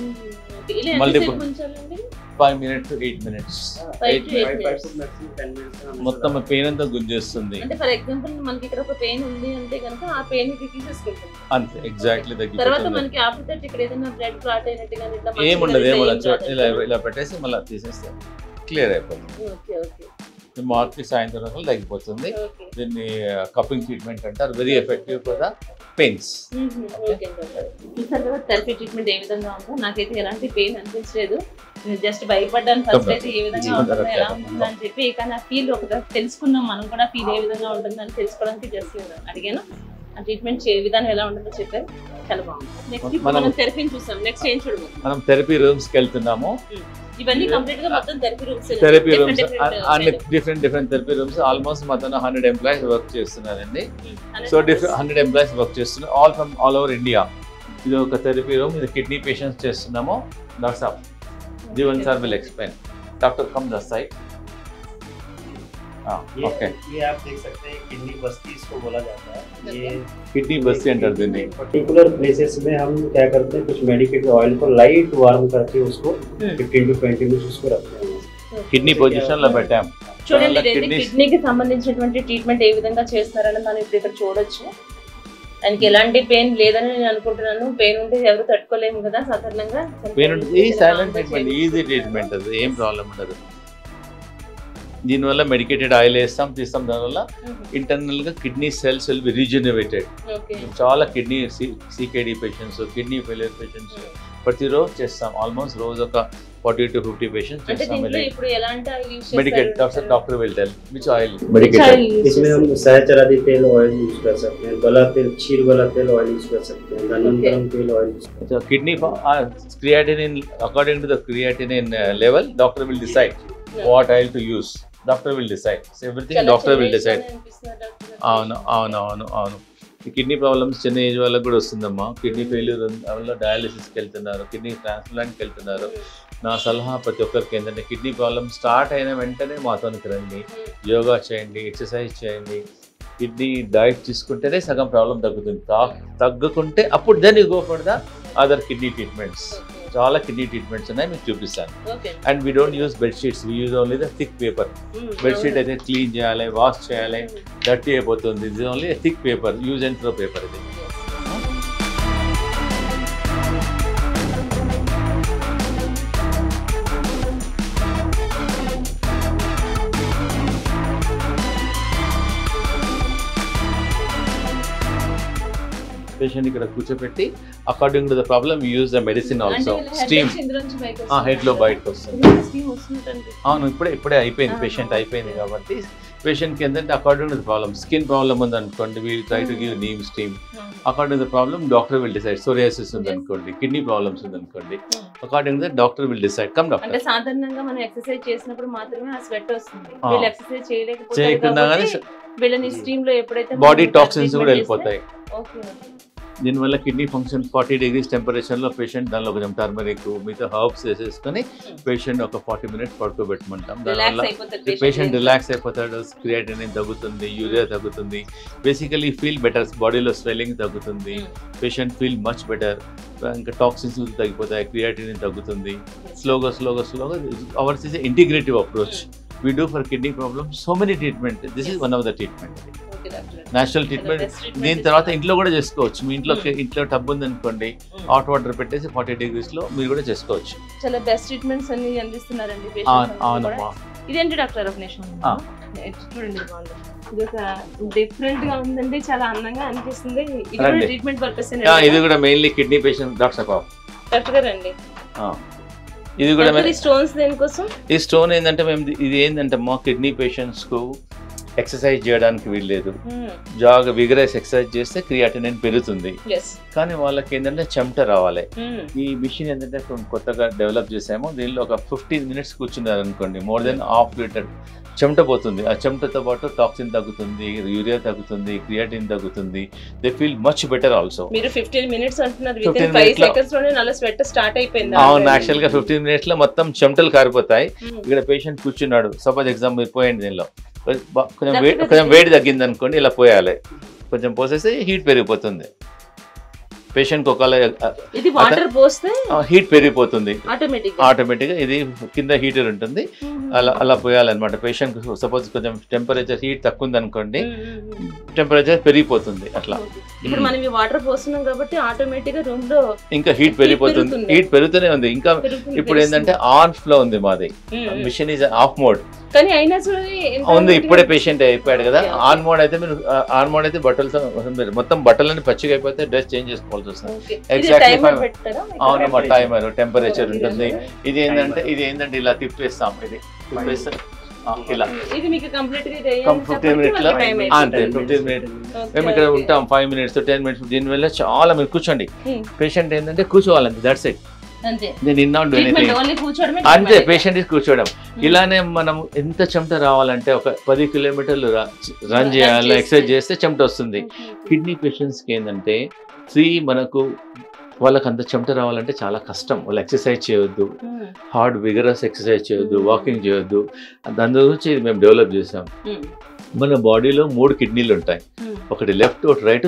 ఇలా multiple ఉంచాలండి 5 minutes to 8 minutes. 5 to 8 5 to maximum 10 minutes. మొత్తం పెయిన్ అంతా గుంజేస్తుంది. అంటే ఫర్ ఎగ్జాంపుల్ మనకి ఇక్కడ ఒక పెయిన్ ఉంది అంటే గనుక ఆ పెయిన్ కి తీసేసుకుంటాం అంతే, ఎగ్జాక్ట్లీ తగ్గిపోతుంది. తర్వాత మనకి ఆఫ్టర్ ఇక్కడ ఏదైనా బ్లడ్ క్లాట్ అయినట్టుగా ఇట్లా ఏముండదు, ఇలా పెట్టేసి మళ్ళీ తీసేస్తే క్లియర్ అయిపోతుంది. Okay okay. మార్చి సాయంత్రం వరకు తగ్గిపోతుంది. దీన్ని కప్పింగ్ ట్రీట్మెంట్ అంటారు. Very effective for the pains. చూసారు కదా థెరపీ ట్రీట్మెంట్ ఏ విధంగా ఉందో. నాకైతే ఎలాంటి పెయిన్ అనిపించలేదు, జస్ట్ భయపడ్డాను ఫస్ట్ అయితే ఏ విధంగా ఉంటుందో, ఎలా ఉంటుందో అని చెప్పి. కానీ ఆ ఫీల్ ఒక తెలుసుకున్నాం మనం కూడా, ఫీల్ ఏ విధంగా ఉంటుందని తెలుసుకోవడానికి జస్ట్ అడిగాను. ఆ ట్రీట్మెంట్ విధానం ఎలా ఉంటుందో చెప్పారు, చాలా బాగుంది. నెక్స్ట్ ఇప్పుడు మనం థెరపీని చూసాం, నెక్స్ట్ ఏం చూడబోతున్నాం? మనం థెరపీ రూమ్స్కి వెళ్తున్నాము. ఇవన్నీ కంప్లీట్ గా మొత్తం థెరపీ రూమ్స్, అన్ని డిఫరెంట్ థెరపీ రూమ్స్. ఆల్మోస్ట్ మొత్తం 100 ఎంప్లాయీస్ వర్క్ చేస్తున్నారండి. సో 100 ఎంప్లాయీస్ వర్క్ చేస్తున్నారు, ఆల్ ఓవర్ ఇండియా. ఇది ఒక థెరపీ రూమ్, ఇది కిడ్నీ పేషెంట్స్ చేస్తున్నాము. Doctor Saab, Jeevan sir will explain. Doctor come the side. ये आप देख सकते हैं किडनी बस्ती इसको बोला जाता है. ये किडनी बस्ती अंडर देंगे. पर्टिकुलर प्लेसेस में हम क्या करते हैं, कुछ मेडिकेटेड ऑयल को लाइट वार्म करके उसको 15 to 20 मिनट्स उसको रखते हैं. కిడ్నీ పొజిషన్ లో పెట్టాం. చూడండి, కిడ్నీకి సంబంధించినటువంటి ట్రీట్మెంట్ ఏ విధంగా చేస్తారని మనం ఇప్పుడు ఇక్కడ చూడొచ్చు. ఆయనకి ఎలాంటి పెయిన్ లేదని నేను అనుకుంటున్నాను. పెయిన్ ఉంటే ఎవరు తట్టుకోలేము కదా సాధారణంగా. పెయిన్ ఈ సైలెంట్ ట్రీట్మెంట్, ఈజీ ట్రీట్మెంట్, అది ఏం ప్రాబ్లం ఉండదు. దీనివల్ల మెడికేటెడ్ ఆయిల్ వేస్తాం, తీస్తాం. దానివల్ల ఇంటర్నల్ గా kidney cells will be regenerated. చాలా kidney CKD patients, kidney failure patients ప్రతిరోజు చేస్తాం. ఆల్మోస్ట్ రోజు ఒక 40 to 50 పేషెంట్స్ చేస్తాం. Doctor will tell which oil medicated. इसमें हम सहचरादी तेल ऑयल यूज कर सकते हैं, गला तेल, क्षीर वाला तेल ऑयल यूज कर सकते हैं, गन्नम तेल oil. So kidney creatinine, according to the creatinine level, doctor will decide what oil to use. Doctor will decide. So everything doctor will decide. అవును. ఈ కిడ్నీ ప్రాబ్లమ్స్ చిన్న ఏజ్ వాళ్ళకి కూడా వస్తుందమ్మా. కిడ్నీ ఫెయిల్యూర్ వల్ల డయాలిసిస్కి వెళ్తున్నారు, కిడ్నీ ట్రాన్స్ప్లాంట్కి వెళ్తున్నారు. నా సలహా ప్రతి ఒక్కరికి ఏంటంటే, కిడ్నీ ప్రాబ్లమ్ స్టార్ట్ అయిన వెంటనే మాతోనికి రండి, యోగా చేయండి, ఎక్సర్సైజ్ చేయండి, కిడ్నీ డైట్ తీసుకుంటేనే సగం ప్రాబ్లం తగ్గుతుంది. తగ్గుకుంటే అప్పుడు then you go for the other kidney treatments. చాలా కిడ్నీ ట్రీట్మెంట్స్ ఉన్నాయి, మీకు చూపిస్తాను. And we don't use bedsheets, we use only the thick paper. Bedsheet అయితే క్లీన్ చేయాలి, వాష్ చేయాలి, డర్టీ అయిపోతుంది. ఇది only thick paper, use and throw paper. ఇది పేషెంట్ ఇక్కడ కూర్చోపెట్టి according to the problem use the medicine also. Steam head లో బయటకు వస్తుంది. అవును, ఇప్పుడే అయిపోయింది, పేషెంట్ అయిపోయింది కాబట్టి పేషెంట్కి ఏంటంటే according to the problem, skin problem ఉంది అనుకోండి, we try to give neem steam. According to the problem doctor will decide. Psoriasis ఉంది అనుకోండి, కిడ్నీ ప్రాబ్లమ్స్ ఉంది అనుకోండి, according to the doctor will decide. Come doctor. అంటే సాధారణంగా మనం ఎక్సర్సైజ్ చేసినప్పుడు మాత్రమే ఆ స్వెట్ వస్తుంది. వీళ్ళు ఎక్సర్సైజ్ చేయకుండా వీళ్ళని స్టీమ్ లో ఎప్పుడైతే బాడీ టాక్సిన్స్ కూడా వెళ్ళిపోతాయి. దీనివల్ల కిడ్నీ ఫంక్షన్ 40 degrees టెంపరేచర్లో పేషెంట్ దానిలో కొంచెం టర్మరిక్ మిగతా హర్బ్స్ వేసేసుకొని పేషెంట్ ఒక 40 minutes పడుకోబెట్టమంటాం. దానివల్ల పేషెంట్ రిలాక్స్ అయిపోతాడు, క్రియాటినిన్ తగ్గుతుంది, యూరియా తగ్గుతుంది, బేసికలీ ఫీల్ బెటర్, బాడీలో స్వెల్లింగ్ తగ్గుతుంది, పేషెంట్ ఫీల్ మచ్ బెటర్. ఇంకా టాక్సిన్స్ తగ్గిపోతాయి, క్రియాటినిన్ తగ్గుతుంది. స్లోగా hours is integrative approach. We do for kidney problems so many treatment. This is one of the treatment. Natural treatment. దీని తర్వాత ఇంట్లో కూడా చేసుకోవచ్చు. మీ ఇంట్లో టబ్ ఉంది అనుకోండి, హాట్ వాటర్ పెట్టేసి 40 degrees లో మీరు కూడా చేసుకోవచ్చు. చాలా బెస్ట్ ట్రీట్మెంట్స్ అన్ని అందిస్తున్నారండి. అవునమ్మా. ఇదేంటి డాక్టర్ అభినేష్? చూడండి, ఇది ఒక డిఫరెంట్ గా ఉందండి, చాలా అందంగా అనిపిస్తుంది. ఇది కూడా ట్రీట్మెంట్ పర్పస్. ఇది కూడా మెయిన్లీ కిడ్నీ పేషెంట్. డాక్టర్ గారు అండి, ఇది కూడా స్టోన్స్ దేనికోసం? ఈ స్టోన్ ఏంటంటే ఇది ఏంటంటే మా కిడ్నీ పేషెంట్స్ కు ఎక్సర్సైజ్ చేయడానికి వీల్లేదు. జాగా విగరస్ ఎక్సర్సైజ్ చేస్తే క్రియాటినిన్ పెరుగుతుంది, కానీ వాళ్ళకి ఏంటంటే చెమట రావాలి. ఈ మిషన్ ఏంటంటే కొత్తగా డెవలప్ చేసాము. దీనిలో ఒక 15 minutes కూర్చున్నారు అనుకోండి, మోర్ దెన్ ½ liter చెమట పోతుంది. ఆ చెమటతో పాటు టాక్సిన్ తగ్గుతుంది, యూరియా తగ్గుతుంది, క్రియాటిన్ తగ్గుతుంది. They feel much better also. మీరు 15 minutes అంటున్నారు, విత్ ఇన్ 5 seconds లోనే నల్ల స్వెట్ స్టార్ట్ అయిపోయింది. అవును, యాక్చువల్ గా 15 minutes లో మొత్తం చెమటలు కారిపోతాయి. ఇక్కడ పేషెంట్ కూర్చున్నాడు, సపోజ్ ఎగ్జామ్ మీరు పోయింది, దీనిలో కొంచెం వేడి తగ్గింది అనుకోండి, ఇలా పోయాలి. కొంచెం పోసేసి హీట్ పెరిగిపోతుంది. పేషెంట్ ఒకవేళ హీట్ పెరిగిపోతుంది ఆటోమేటిక్గా. ఇది కింద హీటర్ ఉంటుంది, అలా పోయాలన్నమాట. పేషెంట్ సపోజ్ కొంచెం టెంపరేచర్ హీట్ తక్కువ ఉంది అనుకోండి, టెంపరేచర్ పెరిగిపోతుంది. అట్లా ఇప్పుడు మనం ఈ వాటర్ పోస్తున్నాం కాబట్టి ఆటోమేటిక్ గా రూమ్ లో ఇంకా హీట్ పెరిగిపోతుంది. హీట్ పెరుగుతూనే ఉంది. ఇంకా ఇప్పుడు ఏంటంటే ఆన్ ఫ్లో ఉంది మాది, మిషన్ ఈజ్ ఆఫ్ మోడ్ కానీ అయినా ఉంది. ఇప్పుడే పేషెంట్ అయిపోయాడు కదా. ఆన్ మోడ్ అయితే మీరు ఆన్ మోడ్ అయితే బట్టలతో మొత్తం బట్టలన్నీ పచ్చిగా అయిపోతే డ్రెస్ చేంజ్ చేసుకోవాల్సి వస్తుంది. ఎగ్జాక్ట్లీ అవునమ్మా, టైమర్, టెంపరేచర్ ఉంటుంది. ఇది ఏంటంటే ఇలా తిప్పేస్తాం. ఇది తిప్పేస్తే ఇలా ఇది మీకు కంప్లీట్ గా 15 మినిట్స్ అంతే 15 మినిట్స్ మేము ఇక్కడ ఉంటాం 5 మినిట్స్ 10 మినిట్స్ దీనివల్ల చాలా మీరు కూర్చోండి పేషెంట్ ఏంటంటే కూర్చోవాలంతే దట్స్ ఇట్ నేను ఇన్ నాట్ డూ ఎనీథింగ్ అంతే పేషెంట్ కూర్చోవడం ఇలానే మనం ఎంత చెమట రావాలంటే ఒక 10 కిలోమీటర్లు రన్ చేయాలి ఎక్సర్సైజ్ చేస్తే చెమట వస్తుంది కిడ్నీ పేషెంట్స్కి ఏంటంటే మనకు వాళ్ళకి అంత చెమట రావాలంటే చాలా కష్టం వాళ్ళు ఎక్సర్సైజ్ చేయొద్దు హార్డ్ విగరస్ ఎక్సర్సైజ్ చేయొద్దు వాకింగ్ చేయొద్దు దాని గురించి మేము డెవలప్ చేసాం మన బాడీలో 3 కిడ్నీలు ఉంటాయి ఒకటి లెఫ్ట్ ఒకటి right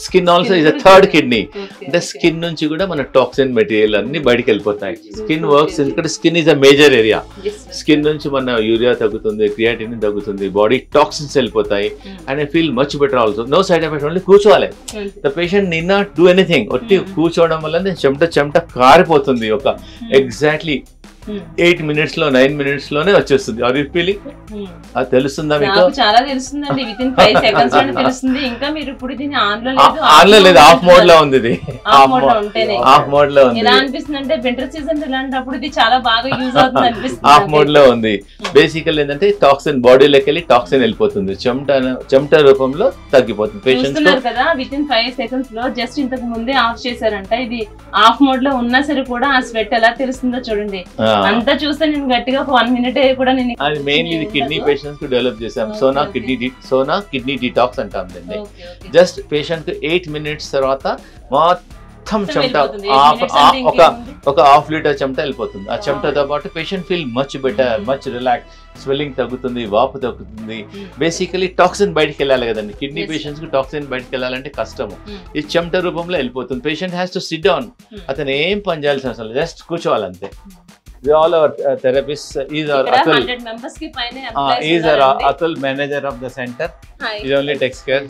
skin also is a third kidney అంటే స్కిన్ నుంచి కూడా మన టాక్సిన్ మెటీరియల్ అన్ని బయటికి వెళ్ళిపోతాయి స్కిన్ వర్క్స్ ఎందుకంటే skin is a major area skin నుంచి మన యూరియా తగ్గుతుంది క్రియాటిన్ తగ్గుతుంది బాడీ టాక్సిన్స్ వెళ్ళిపోతాయి and I feel much better also no side effect only కూర్చోవాలి the patient need not do anything ఒట్టి కూర్చోవడం వల్ల చెమట కారిపోతుంది ఒక ఎగ్జాక్ట్లీ 8 మినిట్స్ లో 9 మినిట్స్ లోనే వచ్చేస్తుంది ఆర్ యు ఫీలింగ్ అది తెలుస్తుందా మీకు చాలా తెలుస్తుందండి విత్ ఇన్ 5 సెకండ్స్ లోనే తెలుస్తుంది ఇంకా మీరు ఇప్పుడు దీని ఆన్ లో లేదు ఆఫ్ మోడ్ లో ఉంది ఇది ఆఫ్ మోడ్ లో ఉంది ఎలా అనిపిస్తుంది అంటే వింటర్ సీజన్ ఇలాంటప్పుడు ఇది చాలా బాగా యూజ్ అవుతుంది అనిపిస్తుంది ఆఫ్ మోడ్ లో ఉంది బేసికల్ ఏంటంటే టాక్సిన్ బాడీలోకి వెళ్ళి టాక్సిన్ వెళ్ళిపోతుంది చెమట రూపంలో తగ్గిపోతుంది పేషెంట్స్ కదా విత్ ఇన్ 5 సెకండ్స్ లో జస్ట్ ఇంతకు ముందే ఆఫ్ చేశారంట ఇది ఆఫ్ మోడ్ లో ఉన్నా సరే కూడా ఆ స్వెట్ ఎలా తెలుస్తుందో చూడండి అంతా చూస్తే నేను గట్టిగా ఒక 1 మినిట్ కూడా నేను అది మెయిన్లీ ఇది కిడ్నీ పేషెంట్స్ కు డెవలప్ చేసాం సోనా కిడ్నీ డిటాక్స్ అంటాం దీన్ని జస్ట్ పేషెంట్ 8 మినిట్స్ తర్వాత మొత్తం చెమట ఒక హాఫ్ లీటర్ చెమట వెళ్ళిపోతుంది ఆ చెమటతో పాటు patient feel much better much relax swelling తగ్గుతుంది వాపు తగ్గుతుంది బేసికలీ టాక్సిన్ బయటకు వెళ్ళాలి కదండి కిడ్నీ పేషెంట్స్ కు టాక్సిన్ బయటకు వెళ్ళాలంటే కష్టము ఈ చెమట రూపంలో వెళ్ళిపోతుంది patient has to SIT down అతను ఏం పని చేయాల్సిన అవసరం just కూర్చోవాలంతే all our therapists is our Atul 100 members ki paine is our Atul manager of the center he only takes care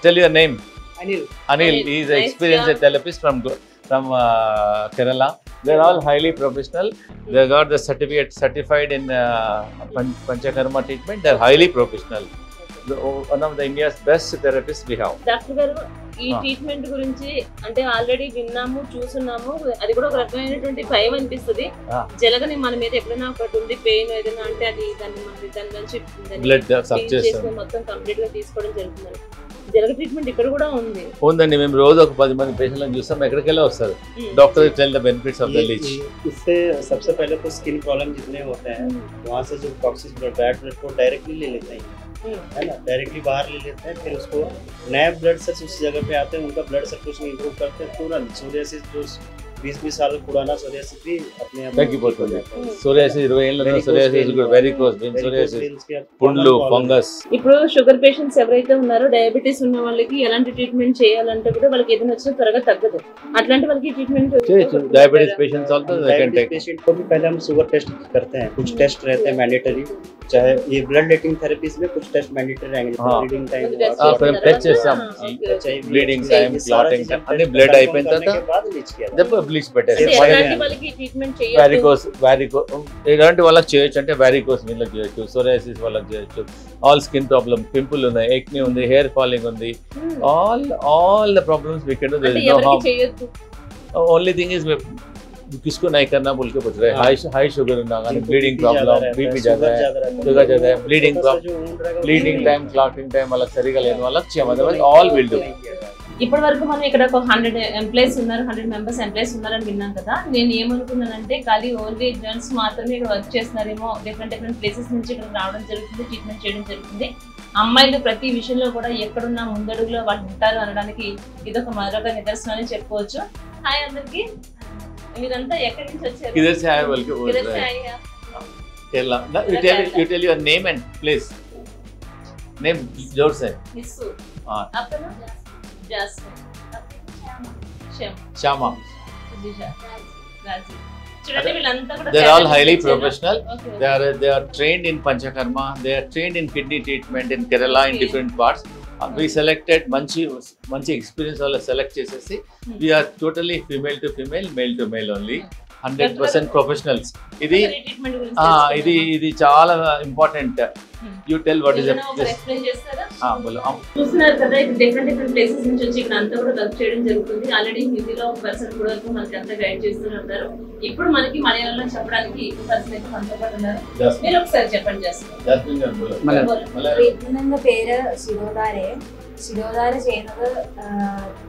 tell your name Anil he is an experienced therapist from Kerala they are all highly professional they got the certified in Panchakarma treatment they are highly professional one of the India's best therapists we have doctor గారు ఈ treatment గురించి అంటే already విన్నాము చూస్తున్నాము అది కూడా ఒక రకమైనటువంటి భయం అనిపిస్తుంది జలగని మన మీద ఎప్పుడైనా ఒకటి ఉంది పెయిన్ ఏదైనా అంటే అది దాని నుంచి బ్లడ్ సక్ చేస్తాం మొత్తం కంప్లీట్ గా తీసుకోవడం జరుగుతుంది జలగ ట్రీట్మెంట్ ఇక్కడ కూడా ఉందండి మేము రోజు ఒక 10 మంది పేషెంట్లను చూస్తాం ఎక్కడికెళ్ళి వస్తారు doctor tell the benefits of the Leach इससे सबसे पहले तो स्किन प्रॉब्लम जितने होते हैं वहाँ से जो टॉक्सिक ब्लड को डायरेक्टली ले लेते हैं है ना डायरेक्टली बाहर ले लेते हैं फिर उसको नया ब्लड सेल्स उस जगह पे आते हैं उनका ब्लड सर्कुलेशन इंप्रूव करते हैं तुरंत सोरियासिस जो 20 साल पुराना सोरियासिस भी अपने आप తగ్గిపోతుంది సోరియాసిస్ 20 ఏళ్ళ సోరియాసిస్ కూడా వెరికోస్ వెయిన్ సోరియాసిస్ పుండ్లు ఫంగస్ ఇప్పుడు షుగర్ పేషెంట్స్ ఎవరైతే ఉన్నారో డయాబెటిస్ ఉన్న వాళ్ళకి ఎలాంటి ట్రీట్మెంట్ చేయాలంటే కూడా వాళ్ళకి ఏదైనా వచ్చినా త్వరగా తగ్గదు అట్లాంటి వాళ్ళకి treatment diabetes patients also they can take patient को भी पहले हम शुगर टेस्ट करते हैं कुछ टेस्ट रहते हैं मैंडेटरी चाहे ये ब्लड लेटिंग थेरेपीज में कुछ टेस्ट मैंडेटरी रहेंगे ब्लीडिंग टाइम టెస్ట్ చేస్తాం బ్లీడింగ్ టైం క్లాటింగ్ టైం అన్ని బ్లడ్ అయిపోయిన తర్వాత దెబ్బ బ్లీచ్ పెట్టేసి ఇలాంటి వాళ్ళకి చేయొచ్చు అంటే వారికోస్ వీళ్ళకి చేయొచ్చు సోరియాసిస్ వాళ్ళకి చేయొచ్చు ఆల్ స్కిన్ ప్రాబ్లమ్ పింపుల్ ఉన్నాయి ఎక్నీ ఉంది హెయిర్ ఫాలింగ్ ఉంది all the problems we can do there is no harm only thing is किसको नहीं करना बोल के पूछ रहे हाई शुगर ना ब्लीडिंग प्रॉब्लम बीपी ज्यादा है शुगर ज्यादा है ब्लीडिंग टाइम क्लॉटिंग टाइम अलग सरिगा लेने वाला अदरवाइज ऑल विल डू ఇప్పటి వరకు మనం ఇక్కడ ఒక 100 ఎంప్లాయీస్ ఉన్నారు 100 మెంబర్స్ ఎంప్లాయీస్ ఉన్నారని విన్నాం కదా నేను ఏమనుకున్నానంటే ఖాళీ ఓన్లీ జెంట్స్ మాత్రమే ఇక్కడ వర్క్ చేస్తున్నారేమో డిఫరెంట్ ప్లేసెస్ నుంచి ఇక్కడ రావడం జరుగుతుంది ట్రీట్మెంట్ చేయడం జరుగుతుంది అమ్మాయిలు ప్రతి విషయంలో కూడా ఎక్కడున్నా ముందడుగులో వాళ్ళు ఉంటారు అనడానికి ఇదొక మరొక నిదర్శనం అని చెప్పుకోవచ్చు హాయ్ అందరికి మీరంతా ఎక్కడి నుంచి వచ్చారు इधर से आए बोल के बोल रहे हैं Kerala you tell your name and place name जोर से निस्सू हां आपका नाम जासमिन श्यामा राजी చూడండి వీళ్ళంతా కూడా they are all highly professional they are trained in panchakarma they are trained in kidney treatment in Kerala in different parts we selected manchi experience wala select chesesi we are totally female to female male to male only 100% professionals. ఇది treatment గురించి ఇది చాలా important. You tell what is explain చేస్తారా? చూస్తున్నారు కదా, ఇక్కడ different places నుంచి వచ్చి ఇక్కడ అంతా కూడా వర్క్ చేయడం జరుగుతుంది. ఆల్రెడీ హిందీలో ఒక పర్సన్ కూడా మనకి అంతా గైడ్ చేస్తున్నారు. ఇప్పుడు మనకి మలయాళంలో చెప్పడానికి ఒక పర్సన్ అయితే మనతో పాటు ఉన్నారు. మీరు ఒకసారి చెప్పండి చేస్తారు. ട്രീറ്റ്മെന്റ് പേര് ശിരോധാര. ശിരോധാര ചെയ്യുന്നത്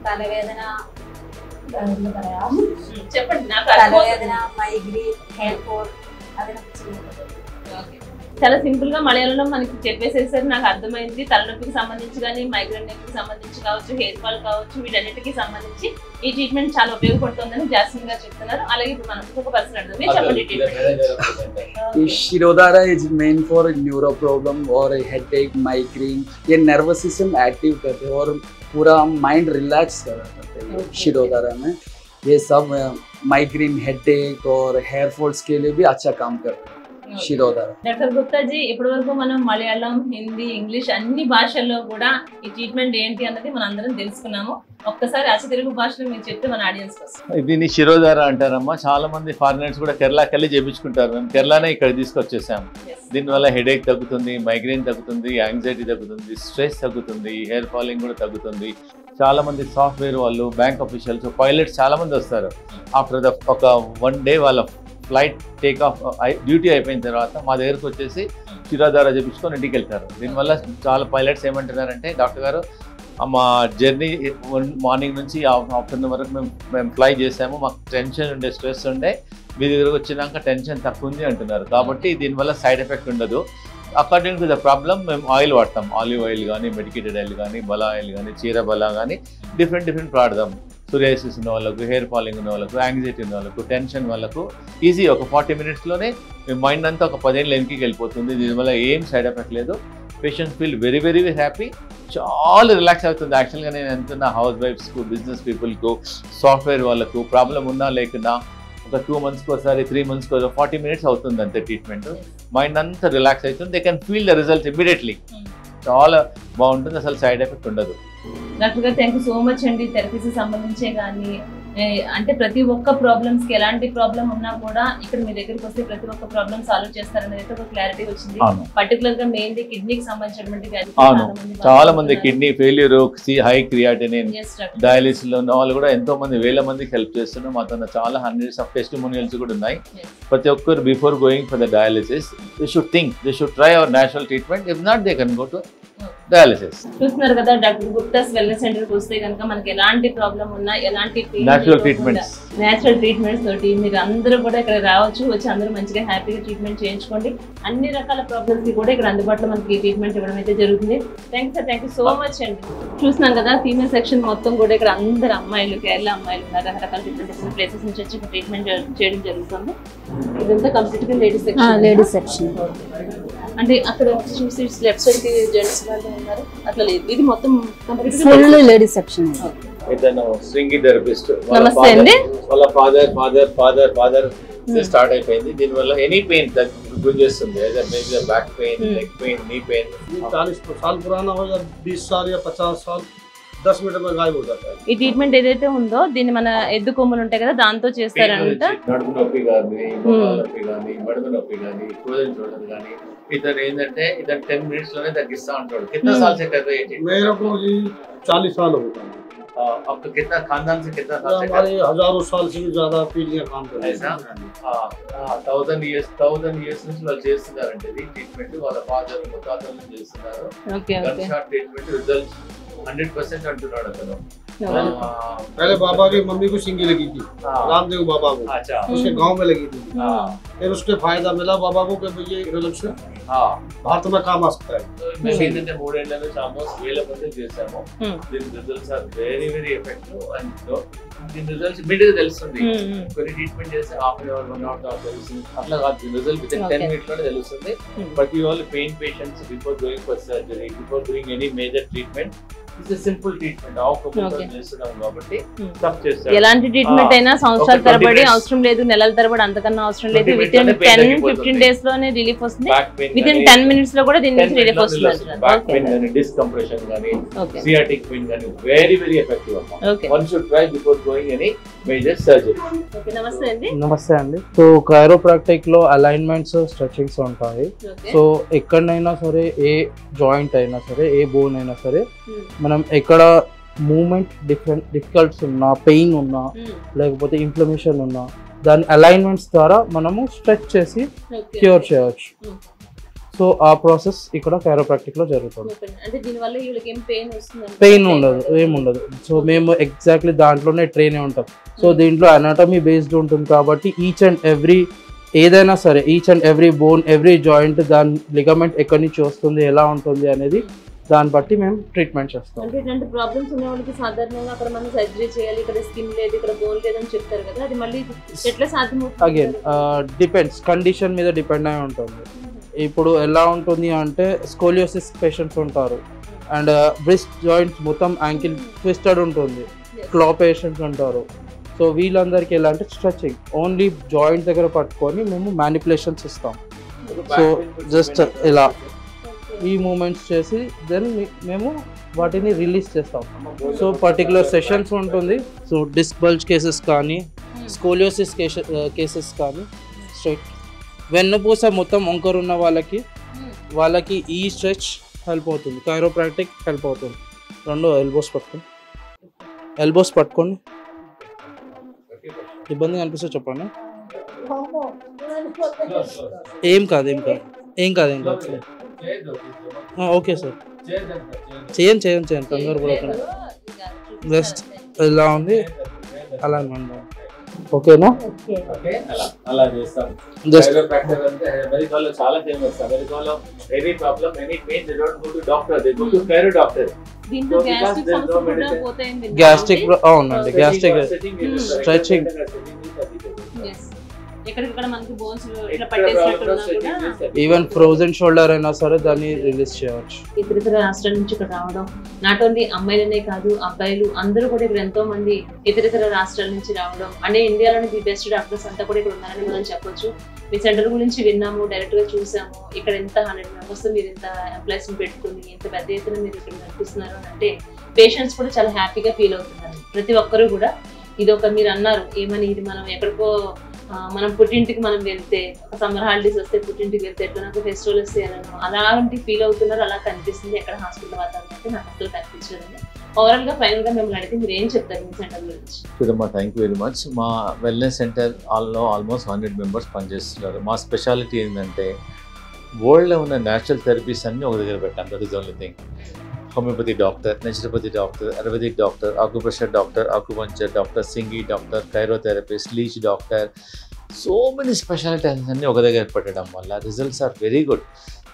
തലവേദന, എന്താ പറയാ, చెప్పండి. నాకు തലവേദന, മൈഗ്രെയിൻ, ഹെയർ ഫോൾ, അതിനൊക്കെ ചെയ്യുന്നത്. చాలా సింపుల్ గా మలయాళంలో మనకి చెప్పేసేసరికి నాకు అర్థమైంది. తలనొప్పికి సంబంధించి కానీ, మైగ్రేన్ నొప్పికి సంబంధించి కావచ్చు, హెయిర్ ఫాల్ కావచ్చు, వీటన్నిటికి సంబంధించి ఈ ట్రీట్మెంట్ చాలా ఉపయోగపడుతుందని జాస్మిన్ గారు చెప్తున్నారు. అలాగే ఇప్పుడు మనం ఇంకొక పర్సన్ అడుగుతాం. మీరు చెప్పండి treatment. Shirodhara is main for neuro problem और हेडेक, माइग्रेन. ये नर्वस सिस्टम एक्टिव करते हैं और पूरा माइंड रिलैक्स करते हैं शिरोधारा में. ये सब माइग्रेन, हेडेक और हेयर फॉल्स के लिए भी अच्छा काम करते हैं शिरोधारा. డాక్టర్ గుప్తాజీ, ఇప్పటి వరకు మనం మలయాళం, హిందీ, ఇంగ్లీష్ అన్ని భాషల్లో కూడా ఈ ట్రీట్మెంట్ ఏంటి అన్నది మనం అందరం తెలుసుకున్నాము. ఒక్కసారి అచ్చ తెలుగు భాషలో మీరు చెప్తే మన ఆడియన్స్ కోసం. దీన్ని శిరోధార అంటారమ్మా. చాలా మంది ఫారినర్స్ కూడా కేరళకి వెళ్ళి చేయించుకుంటారు. మేము కేరళనే ఇక్కడ తీసుకొచ్చేసాము. దీనివల్ల హెడేక్ తగ్గుతుంది, మైగ్రేన్ తగ్గుతుంది, యాంగ్జైటీ తగ్గుతుంది, స్ట్రెస్ తగ్గుతుంది, హెయిర్ ఫాలింగ్ కూడా తగ్గుతుంది. చాలా మంది సాఫ్ట్వేర్ వాళ్ళు, బ్యాంక్ అఫీషియల్స్, పైలట్స్ చాలా మంది వస్తారు. ఆఫ్టర్ ఒక 1 day వాళ్ళ ఫ్లైట్ టేక్ ఆఫ్ డ్యూటీ అయిపోయిన తర్వాత మా దగ్గరకు వచ్చేసి శిరోధార చేయించుకొని ఇంటికి వెళ్తారు. దీనివల్ల చాలా పైలట్స్ ఏమంటున్నారంటే, డాక్టర్ గారు మా జర్నీ మార్నింగ్ నుంచి ఆఫ్టర్నూన్ వరకు మేము ఫ్లై చేసాము, మాకు టెన్షన్ ఉండే, స్ట్రెస్ ఉండే, మీ దగ్గరకు వచ్చినాక టెన్షన్ తక్కువ ఉంది అంటున్నారు. కాబట్టి దీనివల్ల సైడ్ ఎఫెక్ట్ ఉండదు. అకార్డింగ్ టు ద ప్రాబ్లం మేము ఆయిల్ వాడతాం. ఆలివ్ ఆయిల్ కానీ, మెడికేటెడ్ ఆయిల్ కానీ, బలా ఆయిల్ కానీ, చీర బలా కానీ డిఫరెంట్ వాడదాం. సోరియాసిస్ ఉన్న వాళ్ళకు, హెయిర్ ఫాలింగ్ ఉన్న వాళ్ళకు, యాంగ్జైటీ ఉన్న వాళ్ళకు, టెన్షన్ వాళ్ళకు ఈజీ ఒక 40 minutesలోనే మీ మైండ్ అంతా ఒక 10 ఏళ్ళ వెనక్కి వెళ్ళిపోతుంది. దీనివల్ల ఏం సైడ్ ఎఫెక్ట్ లేదు. పేషెంట్స్ ఫీల్ వెరీ హ్యాపీ, చాలా రిలాక్స్ అవుతుంది. యాక్చువల్గా నేను ఎంతున్నా హౌస్ వైఫ్స్కు, బిజినెస్ పీపుల్కు, సాఫ్ట్వేర్ వాళ్ళకు ప్రాబ్లం ఉన్నా లేకున్నా ఒక 2 monthsకి ఒకసారి, 3 monthsకి ఒకసారి 40 minutes అవుతుంది అంతే ట్రీట్మెంట్. మైండ్ అంతా రిలాక్స్ అవుతుంది. They can feel the results immediately. చాలా బాగుంటుంది, అసలు సైడ్ ఎఫెక్ట్ ఉండదు. డాక్టర్ గారు, థ్యాంక్ యూ సో మచ్ అండి. థెరపీకి సంబంధించే కానీ, అంటే ప్రతి ఒక్క ప్రాబ్లమ్స్ కి ఎలాంటి ప్రాబ్లం ఉన్నా కూడా ఇక్కడ మీ దగ్గరికి వస్తే ప్రతి ఒక్క ప్రాబ్లమ్ సాల్వ్ చేస్తారనేది అయితే ఒక క్లారిటీ వచ్చింది. పర్టికులర్ గా మెయిన్లీ కిడ్నీకి సంబంధించినటువంటి చాలా మంది kidney failure, high creatinine, dialysis లో ఉన్న వాళ్ళు కూడా ఎంతో మంది, వేల మందికి హెల్ప్ చేస్తున్నాం. మాతో చాలా hundreds of testimonials కూడా ఉన్నాయి. ప్రతి ఒక్కరు before going for the dialysis they should think, they should try our natural treatment. If not they can go to dialysis. చూస్తున్నారు కదా, డాక్టర్ గుప్తాస్ వెల్నెస్ సెంటర్ కి వస్తే కనుక మనకి ఎలాంటి ప్రాబ్లం ఉన్నా, ఎలాంటి నేచురల్ ట్రీట్మెంట్స్ తోటి మీరు అందరూ కూడా ఇక్కడ రావచ్చు. వచ్చి అందరూ మంచిగా హ్యాపీగా ట్రీట్మెంట్ చేయించుకోండి. అన్ని రకాల ప్రాబ్లమ్స్ కి కూడా ఇక్కడ అందుబాటులో మనకి ట్రీట్మెంట్ ఇవ్వడం అయితే జరుగుతుంది. థ్యాంక్ యూ సో మచ్ అండి. చూస్తున్నాం కదా, ఫీమేల్ సెక్షన్ మొత్తం కూడా ఇక్కడ అందరు అమ్మాయిలు, కేరళ అమ్మాయిలు ఉన్నారు. రకరకాల డిఫరెంట్ ప్లేసెస్ నుంచి వచ్చి ట్రీట్మెంట్ చేయడం జరుగుతుంది. ఇదంతా కంప్లీట్ గా లేడీస్ సెక్షన్. అంటే అక్కడ చూసి లెఫ్ట్ సైడ్ కి జెంట్స్ వాళ్ళు ఉన్నారు, అట్లా లేదు. ఇది మొత్తం ఫుల్ లేడీస్ సెక్షన్. ఇతను స్వింగి థెరపిస్ట్. నమస్తే అండి. వాళ్ళ ఫాదర్ స్టార్ట్ అయిపోయింది. దీనివల్ల ఎనీ పెయిన్ గుంజేస్తుంది. Back pain, neck pain, knee pain. 40 साल पुराना हो या 20 साल या 50 साल 10 मिनट में गायब हो जाता है. ఈ ట్రీట్మెంట్ ఏదైతే ఉందో దీన్ని మన ఎద్దు కొమ్ములు ఉంటాయి కదా, దాంతో చేస్తారంట. నడుము నొప్పి కానీ, నొప్పి కానీ, మడుము నొప్పి కానీ, ఫ్రోజన్ షోల్డర్ కానీ, ఇతను ఏంటంటే ఇతను 10 minutes లోనే తగ్గిస్తా ఉంటాడు. कितना साल से कर रहे हैं? मेरे को जी 40 साल हो गए. आपका कितना खानदान से कितना साल से? हमारे हजारों साल से भी ज्यादा पीढ़ियां काम कर रही हैं. 1000 years నుంచి వాళ్ళు చేస్తున్నారంటే ఇది ట్రీట్మెంట్. వాళ్ళ ఫాదర్, ముత్తాతల నుంచి చేస్తున్నారు. గన్ షాట్ ట్రీట్మెంట్ రిజల్ట్స్ 100% అంటున్నాడు అతను. पहले बाबा की मम्मी को सिंगी लगी थी, रामदेव बाबा को. अच्छा. उसके गांव में लगी थी. फिर उसके फायदा मिला बाबा को कि ये रिजल्ट भारत में काम आ सकता है. మేము ఏంటంటే 3 ఏళ్ల నుంచి ఆల్మోస్ట్ 1000 మందికి చేసాము. దీని results are very effective and దీని రిజల్ట్స్ ఇమీడియట్ గా తెలుస్తుంది. కొన్ని ట్రీట్మెంట్ చేస్తే హాఫ్ అన్ అవర్, 1 hour తెలుస్తుంది. అట్లా కాదు, దీని రిజల్ట్ విత్ ఇన్ 10 minutes లోనే తెలుస్తుంది. ప్రతి వాళ్ళు pain patients before going for surgery, before doing any major treatment, it's simple treatment. చేస్తున్నాం కాబట్టి ఎలాంటి ట్రీట్మెంట్ అయినా సంవత్సరాల తరబడి అవసరం లేదు, నెలల తరబడి అంతకన్నా అవసరం లేదు. విత్ ఇన్ 10-15 డేస్ లోనే రిలీఫ్ వస్తుంది. విత్ ఇన్ 10 మినిట్స్ లో కూడా దీని నుంచి రిలీఫ్ వస్తుంది. బ్యాక్ పెయిన్ గానీ, డిస్క్ కంప్రెషన్ గానీ, సియాటిక్ పెయిన్ గానీ వెరీ వెరీ ఎఫెక్టివ్ అమ్మా. One should try before going any major surgery. నమస్తే అండి. నమస్తే అండి. సో కైరోప్రాక్టిక్ లో అలైన్మెంట్స్, స్ట్రెచింగ్స్ ఉంటాయి. సో ఎక్కడైనా సరే, ఏ జాయింట్ అయినా సరే, ఏ బోన్ అయినా సరే, మనం ఎక్కడ మూమెంట్ డిఫికల్ట్స్ ఉన్నా, పెయిన్ ఉన్నా, లేకపోతే ఇన్ఫ్లమేషన్ ఉన్నా, దాని అలైన్మెంట్స్ ద్వారా మనము స్ట్రెచ్ చేసి క్యూర్ చేయవచ్చు. సో ఆ ప్రాసెస్ ఇక్కడ కైరోప్రాక్టిక్ లో జరుగుతుంది. పెయిన్ ఉండదు, ఏముండదు. సో మేము ఎగ్జాక్ట్లీ దాంట్లోనే ట్రైన్ ఉంటాం. సో దీంట్లో అనాటమీ బేస్డ్ ఉంటుంది కాబట్టి ఈచ్ అండ్ ఎవ్రీ ఏదైనా సరే, each and every bone, every joint, దాని లిగమెంట్ ఎక్కడి నుంచి వస్తుంది, ఎలా ఉంటుంది అనేది దాన్ని బట్టి మేము ట్రీట్మెంట్ చేస్తాం. అంటే ఇలాంటి ప్రాబ్లమ్స్ ఉన్న వాళ్ళకి సాధారణంగా అక్కడ మనం సర్జరీ చేయాలి, ఇక్కడ స్కిన్ లేదు, ఇక్కడ బోన్ లేదని చెప్తారు కదా, అది మళ్ళీ ఎట్లా సాధ్యమవుతుంది? అగైన్ డిపెండ్స్, కండిషన్ మీద డిపెండ్ అయి ఉంటుంది. ఇప్పుడు ఎలా ఉంటుంది అంటే స్కోలియోసిస్ పేషెంట్స్ ఉంటారు, అండ్ బ్రిస్ట్ జాయింట్స్ మొత్తం యాంకిల్ ట్విస్టెడ్ ఉంటుంది, క్లా పేషెంట్స్ ఉంటారు. సో వీళ్ళందరికీ ఎలా అంటే స్ట్రెచింగ్ ఓన్లీ జాయింట్ దగ్గర పట్టుకొని మేము మ్యానిపులేషన్స్ ఇస్తాం. సో జస్ట్ ఇలా ఈ మూమెంట్స్ చేసి దెన్ మేము వాటిని రిలీజ్ చేస్తాం. సో పర్టికులర్ సెషన్స్ ఉంటుంది. సో డిస్క్ బల్జ్ కేసెస్ కానీ, స్కోలియోసిస్ కేసెస్ కానీ, స్ట్రైట్ వెన్నుపూస మొత్తం వంకర ఉన్న వాళ్ళకి ఈ స్ట్రెచ్ హెల్ప్ అవుతుంది, కైరోప్రాక్టిక్ హెల్ప్ అవుతుంది. రెండు ఎల్బోస్ పట్టుకోండి, ఇబ్బంది అనిపిస్తే చెప్పండి. ఏం కాదు ఓకే సార్, చేయండి తొందర పడకండి. జస్ట్ ఇలా ఉంది, అలా ఓకేనా? అలా చేస్తాం. కైరోప్రాక్టర్ అంటే అమెరికాలో చాలా ఫేమస్. అమెరికాలో any problem, any pain, they don't go to doctor, they go to chiro doctor. Gastric అవునండి, gastric stretching, even frozen shoulder అయినా సరే దాన్ని రిలీజ్ చేయవచ్చు. ఇతర రాష్ట్రాల నుంచి ఇక్కడ రావడం, నాట్ ఓన్లీ అమ్మాయిలనే కాదు, అబ్బాయిలు అందరూ కూడా ఇక్కడ ఎంతో మంది ఇతర రాష్ట్రాల నుంచి రావడం, అంటే ఇండియాలోని ది బెస్ట్ డాక్టర్స్ అంతా కూడా ఇక్కడ ఉన్నారని మనం చెప్పొచ్చు. మీ సెంటర్ గురించి విన్నాము, డైరెక్ట్ గా చూసాము. ఇక్కడ ఎంత 100 మెంబర్స్ మీరు ఇంత ఎంప్లాయీస్ పెట్టుకుని ఇంత పెద్ద ఎత్తున మీరు ఇక్కడ నడిపిస్తున్నారు అని అంటే పేషెంట్స్ కూడా చాలా హ్యాపీగా ఫీల్ అవుతున్నారు. ప్రతి ఒక్కరు కూడా ఇది ఒక మీరు అన్నారు ఏమని, ఇది మనం ఎక్కడికో మనం పుట్టింటికి మనం వెళ్తే, సమ్మర్ హాలిడేస్ వస్తే పుట్టింటికి వెళ్తే ఎట్లా నాకు ఫెస్టివల్ వస్తే అలాంటి ఫీల్ అవుతున్నారు, అలా కనిపిస్తుంది. ఎక్కడ హాస్పిటల్ వాతావరణం అయితే నాకు అసలు కనిపించదండి. ఓవరాల్ గా ఫైనల్ గా మిమ్మల్ని అడిగితే మీరు ఏం చెప్తారు మీ సెంటర్ గురించి? Thank you very much. మా వెల్నెస్ సెంటర్ ఆల్మోస్ట్ 100 మెంబర్స్ పనిచేస్తున్నారు. మా స్పెషాలిటీ ఏంటంటే వరల్డ్లో ఉన్న న్యాచురల్ థెరపీస్ అన్నీ ఒక దగ్గర పెట్టాం. That is only thing. homeopathy doctor, naturopathy doctor, Ayurvedic doctor, acupressure doctor, acupuncture doctor, Singi doctor, chirotherapist, leech doctor, so many specialties అన్నీ ఒక దగ్గర పెట్టడం వల్ల రిజల్ట్స్ ఆర్ వెరీ గుడ్.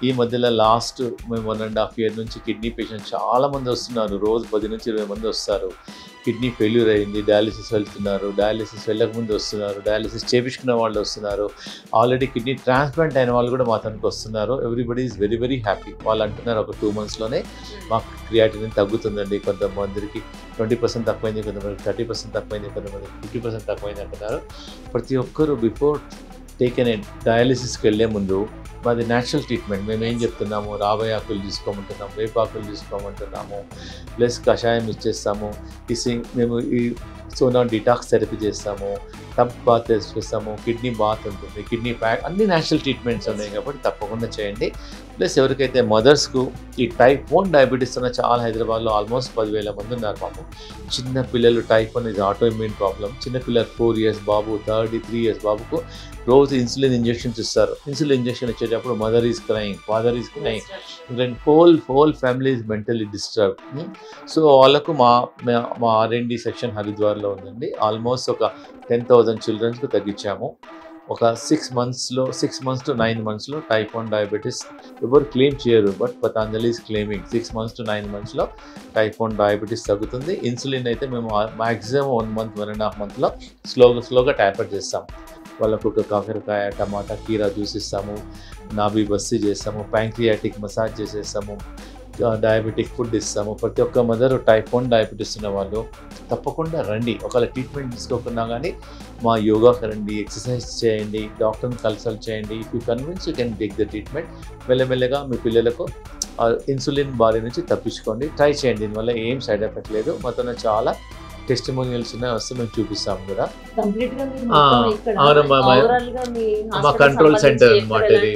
ఈ మధ్యలో లాస్ట్ మేము 1.5 year నుంచి కిడ్నీ పేషెంట్స్ చాలా మంది వస్తున్నారు. రోజు 10 నుంచి 20 మంది వస్తారు. కిడ్నీ ఫెయిల్యూర్ అయింది, డయాలిసిస్ వెళ్తున్నారు, డయాలిసిస్ వెళ్ళకముందు వస్తున్నారు, డయాలిసిస్ చేపించుకున్న వాళ్ళు వస్తున్నారు, ఆల్రెడీ కిడ్నీ ట్రాన్స్ప్లాంట్ అయిన వాళ్ళు కూడా మా తనకు వస్తున్నారు. Everybody is very very happy. వాళ్ళు అంటున్నారు ఒక 2 monthsలోనే మాకు క్రియాటినిన్ తగ్గుతుందండి, కొంతమందికి 20% తక్కువైంది, కొంతమందికి 30% తక్కువైంది, కొంతమందికి 50% తక్కువైంది అంటున్నారు. ప్రతి ఒక్కరు బిఫోర్ టేకెన్ డయాలిసిస్కి వెళ్ళే ముందు మాది న్యాచురల్ ట్రీట్మెంట్. మేము ఏం చెప్తున్నాము, రాబోయే ఆకులు తీసుకోమంటున్నాము, వేపాకులు తీసుకోమంటున్నాము, ప్లస్ కషాయం ఇచ్చేస్తాము. మేము ఈ సోనా డిటాక్స్ థెరపీ చేస్తాము, టబ్ బాత్ చేస్తాము, కిడ్నీ బాత్ ఉంటుంది, కిడ్నీ ప్యాక్, అన్ని న్యాచురల్ ట్రీట్మెంట్స్ ఉన్నాయి కాబట్టి తప్పకుండా చేయండి. ప్లస్ ఎవరికైతే మదర్స్కు ఈ టైప్ 1 డయాబెటీస్ ఉన్న చాలా హైదరాబాద్లో ఆల్మోస్ట్ 10,000 మంది ఉన్నారు పాపం. చిన్న పిల్లలు టైప్ 1 ఇది ఆటో ఇమ్యూన్ ప్రాబ్లం. చిన్నపిల్లలు 4 years బాబు, 3 years బాబుకు రోజు ఇన్సులిన్ ఇంజెక్షన్స్ ఇస్తారు. ఇన్సులిన్ ఇంజెక్షన్ ఇచ్చేటప్పుడు mother is crying, father is crying, whole family is mentally disturb. So వాళ్ళకు మా R&D సెక్షన్ హరిద్వార్లో ఉందండి. ఆల్మోస్ట్ ఒక 10,000 చిల్డ్రన్స్కు తగ్గించాము. ఒక 6 months to 9 monthsలో టైప్ 1 డయాబెటీస్ ఎవరు క్లెయిమ్ చేయరు, but Patanjali is claiming 6 months to 9 monthsలో టైప్ 1 డయాబెటీస్ తగ్గుతుంది. ఇన్సులిన్ అయితే మేము మ్యాక్సిమం 1 month, 1.5 monthలో స్లోగా ట్యాపర్ చేస్తాం. వాళ్ళకు ఒక కాకరకాయ, టమాటా, కీరా జ్యూస్ ఇస్తాము, నాబీ బస్సీ చేస్తాము, ప్యాంక్రియాటిక్ మసాజ్ చేసేస్తాము, డయాబెటిక్ ఫుడ్ ఇస్తాము. ప్రతి ఒక్క మదర్ టైప్ 1 డయాబెటీస్ ఉన్న వాళ్ళు తప్పకుండా రండి. ఒకవేళ ట్రీట్మెంట్ తీసుకోకుండా కానీ మా యోగాకి రండి, ఎక్సర్సైజ్ చేయండి, డాక్టర్ని కన్సల్ట్ చేయండి. If you convince you can take the treatment. మెల్లమెల్లగా మీ పిల్లలకు ఇన్సులిన్ బాడీ నుంచి తప్పించుకోండి, ట్రై చేయండి. దీనివల్ల ఏం సైడ్ ఎఫెక్ట్ లేదు. మొత్తం చాలా టెస్టిమోనియల్స్ ఉన్నాయి, వస్తే మేము చూపిస్తాం కూడా. మా కంట్రోల్ సెంటర్ అనమాట ఇది.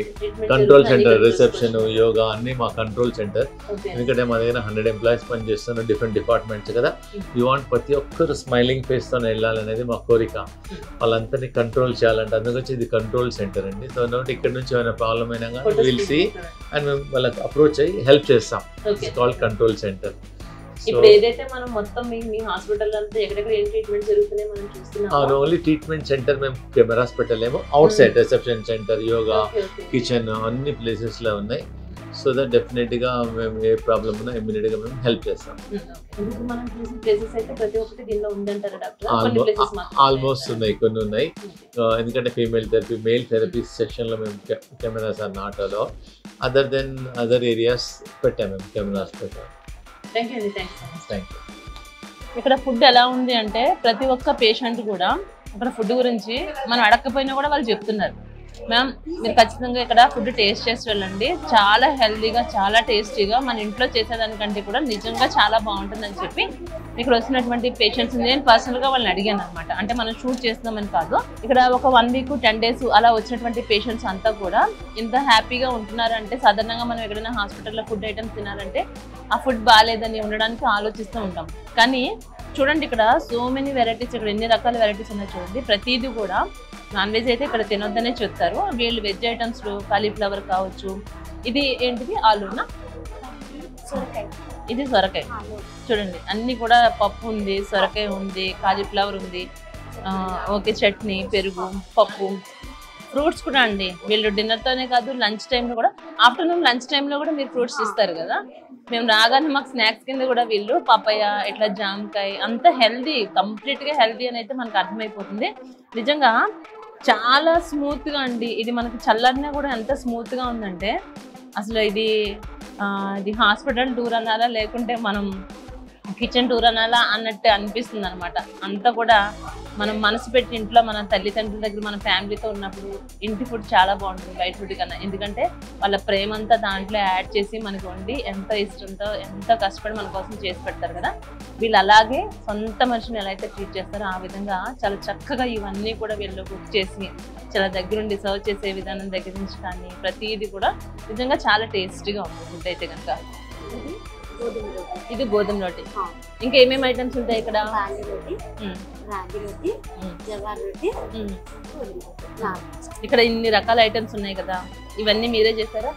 కంట్రోల్ సెంటర్, రిసెప్షన్, యోగా అన్ని మా కంట్రోల్ సెంటర్. ఎందుకంటే మా దగ్గర 100 ఎంప్లాయీస్ పని చేస్తున్నారు, డిఫరెంట్ డిపార్ట్మెంట్స్ కదా. యూ వాంట్ ప్రతి ఒక్కరు స్మైలింగ్ ఫేస్తో వెళ్ళాలనేది మా కోరిక. వాళ్ళందరినీ కంట్రోల్ చేయాలంటే అందుకొచ్చి ఇది కంట్రోల్ సెంటర్ అండి. సో ఇక్కడ నుంచి ఏమైనా ప్రాబ్లం అయినా కానీ విల్ సీ అండ్ మేము వాళ్ళకి అప్రోచ్ అయ్యి హెల్ప్ చేస్తాం. It's called control centre. ఇప్పుడు ఏదైతే మనం మొత్తం మీ హాస్పిటల్ అంతా ఎక్కడెక్కడ ఏం ట్రీట్మెంట్ జరుగుతున్నాయి మనం చూస్తున్నాం. ఓన్లీ ట్రీట్మెంట్ సెంటర్ మేము కెమెరాస్ పెట్టలేము. Out side reception centre, yoga, kitchen అన్ని ప్లేసెస్ లో ఉన్నాయి. సో దట్ డెఫినెట్ గా మేము ఏ ప్రాబ్లం ఉన్నా ఇమ్మీడియట్ గా మేము హెల్ప్ చేస్తాం. మనం చూసిన ప్లేసెస్ అయితే ప్రతి ఒక్కటి దీనిలో ఉందంటారా డాక్టర్? ఆల్మోస్ట్ ఉన్నాయి, కొన్ని ఉన్నాయి. ఎందుకంటే female therapy, male therapy section లో మేము cameras are not allowed. Other than other areas పెట్టాము, మేము కెమెరాస్ పెట్టాము. థ్యాంక్ యూ అండి, థ్యాంక్ యూ. ఇక్కడ ఫుడ్ ఎలా ఉంది అంటే ప్రతి ఒక్క పేషెంట్ కూడా ఇక్కడ ఫుడ్ గురించి మనం అడగకపోయినా కూడా వాళ్ళు చెప్తున్నారు. మ్యామ్ మీరు ఖచ్చితంగా ఇక్కడ ఫుడ్ టేస్ట్ చేసి వెళ్ళండి, చాలా హెల్తీగా, చాలా టేస్టీగా, మన ఇంట్లో చేసేదానికంటే కూడా నిజంగా చాలా బాగుంటుందని చెప్పి ఇక్కడ వచ్చినటువంటి పేషెంట్స్ నేను పర్సనల్గా వాళ్ళని అడిగాను అనమాట. అంటే మనం షూట్ చేస్తున్నామని కాదు, ఇక్కడ ఒక 1 వీక్ 10 డేస్ అలా వచ్చినటువంటి పేషెంట్స్ అంతా కూడా ఇంత హ్యాపీగా ఉంటున్నారు. అంటే సాధారణంగా మనం ఎక్కడైనా హాస్పిటల్లో ఫుడ్ ఐటమ్స్ తినాలంటే ఆ ఫుడ్ బాగాలేదని ఉండడానికి ఆలోచిస్తూ ఉంటాం. కానీ చూడండి ఇక్కడ సో మెనీ వెరైటీస్, ఇక్కడ ఎన్ని రకాల వెరైటీస్ ఉన్నాయి చూడండి. ప్రతిదీ కూడా నాన్ వెజ్ అయితే ఇక్కడ తినొద్దనే చెప్తారు. వీళ్ళు వెజ్ ఐటమ్స్లో కాలీఫ్లవర్ కావచ్చు, ఇది ఏంటిది ఆలూనా, ఇది సొరకాయ. చూడండి అన్ని కూడా పప్పు ఉంది, సొరకాయ ఉంది, కాలీఫ్లవర్ ఉంది, ఓకే చట్నీ, పెరుగు, పప్పు, ఫ్రూట్స్ కూడా అండి. వీళ్ళు డిన్నర్తోనే కాదు లంచ్ టైంలో కూడా, ఆఫ్టర్నూన్ లంచ్ టైంలో కూడా మీరు ఫ్రూట్స్ ఇస్తారు కదా. మేము రాగానే మాకు స్నాక్స్ కింద కూడా వీళ్ళు పపాయ, ఇట్లా జామకాయ, అంత హెల్దీ, కంప్లీట్గా హెల్దీ అని అయితే మనకు అర్థమైపోతుంది. నిజంగా చాలా స్మూత్గా అండి. ఇది మనకి చల్లరినా కూడా ఎంత స్మూత్గా ఉందంటే అసలు ఇది హాస్పిటల్ టూర్ అనాలా లేకుంటే మనం కిచెన్ టూర్ అనాలా అన్నట్టు అనిపిస్తుంది అనమాట. అంతా కూడా మనం మనసు పెట్టి ఇంట్లో మన తల్లిదండ్రుల దగ్గర మన ఫ్యామిలీతో ఉన్నప్పుడు ఇంటి ఫుడ్ చాలా బాగుంటుంది బయట ఫుడ్ కన్నా. ఎందుకంటే వాళ్ళ ప్రేమ అంతా దాంట్లో యాడ్ చేసి మనకి వండి ఎంత ఇష్టంతో ఎంత కష్టపడి మన కోసం చేసి పెడతారు కదా. వీళ్ళు అలాగే సొంత మనిషిని ఎలా అయితే ట్రీట్ చేస్తారో ఆ విధంగా చాలా చక్కగా ఇవన్నీ కూడా వీళ్ళు కుక్ చేసి చాలా దగ్గరుండి సర్వ్ చేసే విధానం దగ్గర నుంచి కానీ ప్రతిదీ కూడా నిజంగా చాలా టేస్టీగా ఉంది ఫుడ్ అయితే కనుక. ఇది గోధుమ రోటీ. ఇంకా ఏమేమి ఐటమ్స్ ఉంటాయి ఇక్కడ? ఇక్కడ ఇన్ని రకాల ఐటమ్స్ ఉన్నాయి కదా, ఇవన్నీ మీరే చేశారా?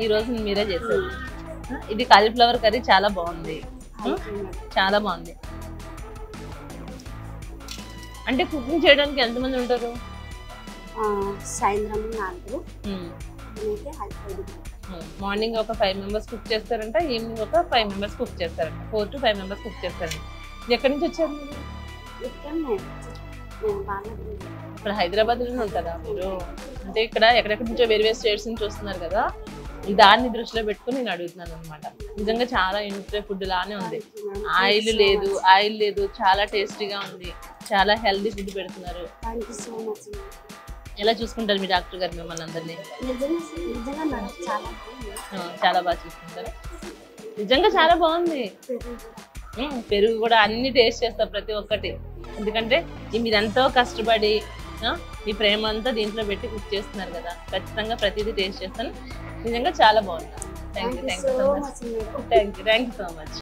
ఈ రోజు మీరే చేశారు. ఇది కాలీఫ్లవర్ కర్రీ చాలా బాగుంది, చాలా బాగుంది. అంటే కుకింగ్ చేయడానికి ఎంతమంది ఉంటారు? సాయంత్రం 4. మార్నింగ్ ఒక 5 మెంబర్స్ కుక్ చేస్తారంట, ఈవినింగ్ ఒక 5 మెంబర్స్ కుక్ చేస్తారంట, 4 to 5 మెంబర్స్ కుక్ చేస్తారంట. ఎక్కడి నుంచి వచ్చారు మీరు? ఇక్కడ హైదరాబాద్లోనే ఉంటారా మీరు? అంటే ఇక్కడ ఎక్కడెక్కడి నుంచో వేరే స్టేట్స్ నుంచి వస్తున్నారు కదా, దాన్ని దృష్టిలో పెట్టుకుని నేను అడుగుతున్నాను అనమాట. నిజంగా చాలా ఇంట్లో ఫుడ్ లానే ఉంది, ఆయిల్ లేదు, చాలా టేస్టీగా ఉంది, చాలా హెల్దీ ఫుడ్ పెడుతున్నారు. ఎలా చూసుకుంటారు మీ డాక్టర్ గారు మిమ్మల్ని అందరినీ? చాలా బాగా చూసుకుంటారు. నిజంగా చాలా బాగుంది. పెరుగు కూడా అన్ని టేస్ట్ చేస్తారు ప్రతి ఒక్కటి. ఎందుకంటే మీరు ఎంతో కష్టపడి మీ ప్రేమ అంతా దీంట్లో పెట్టి కుక్ చేస్తున్నారు కదా, ఖచ్చితంగా ప్రతిదీ టేస్ట్ చేస్తాను. నిజంగా చాలా బాగుంది. Thank you so much.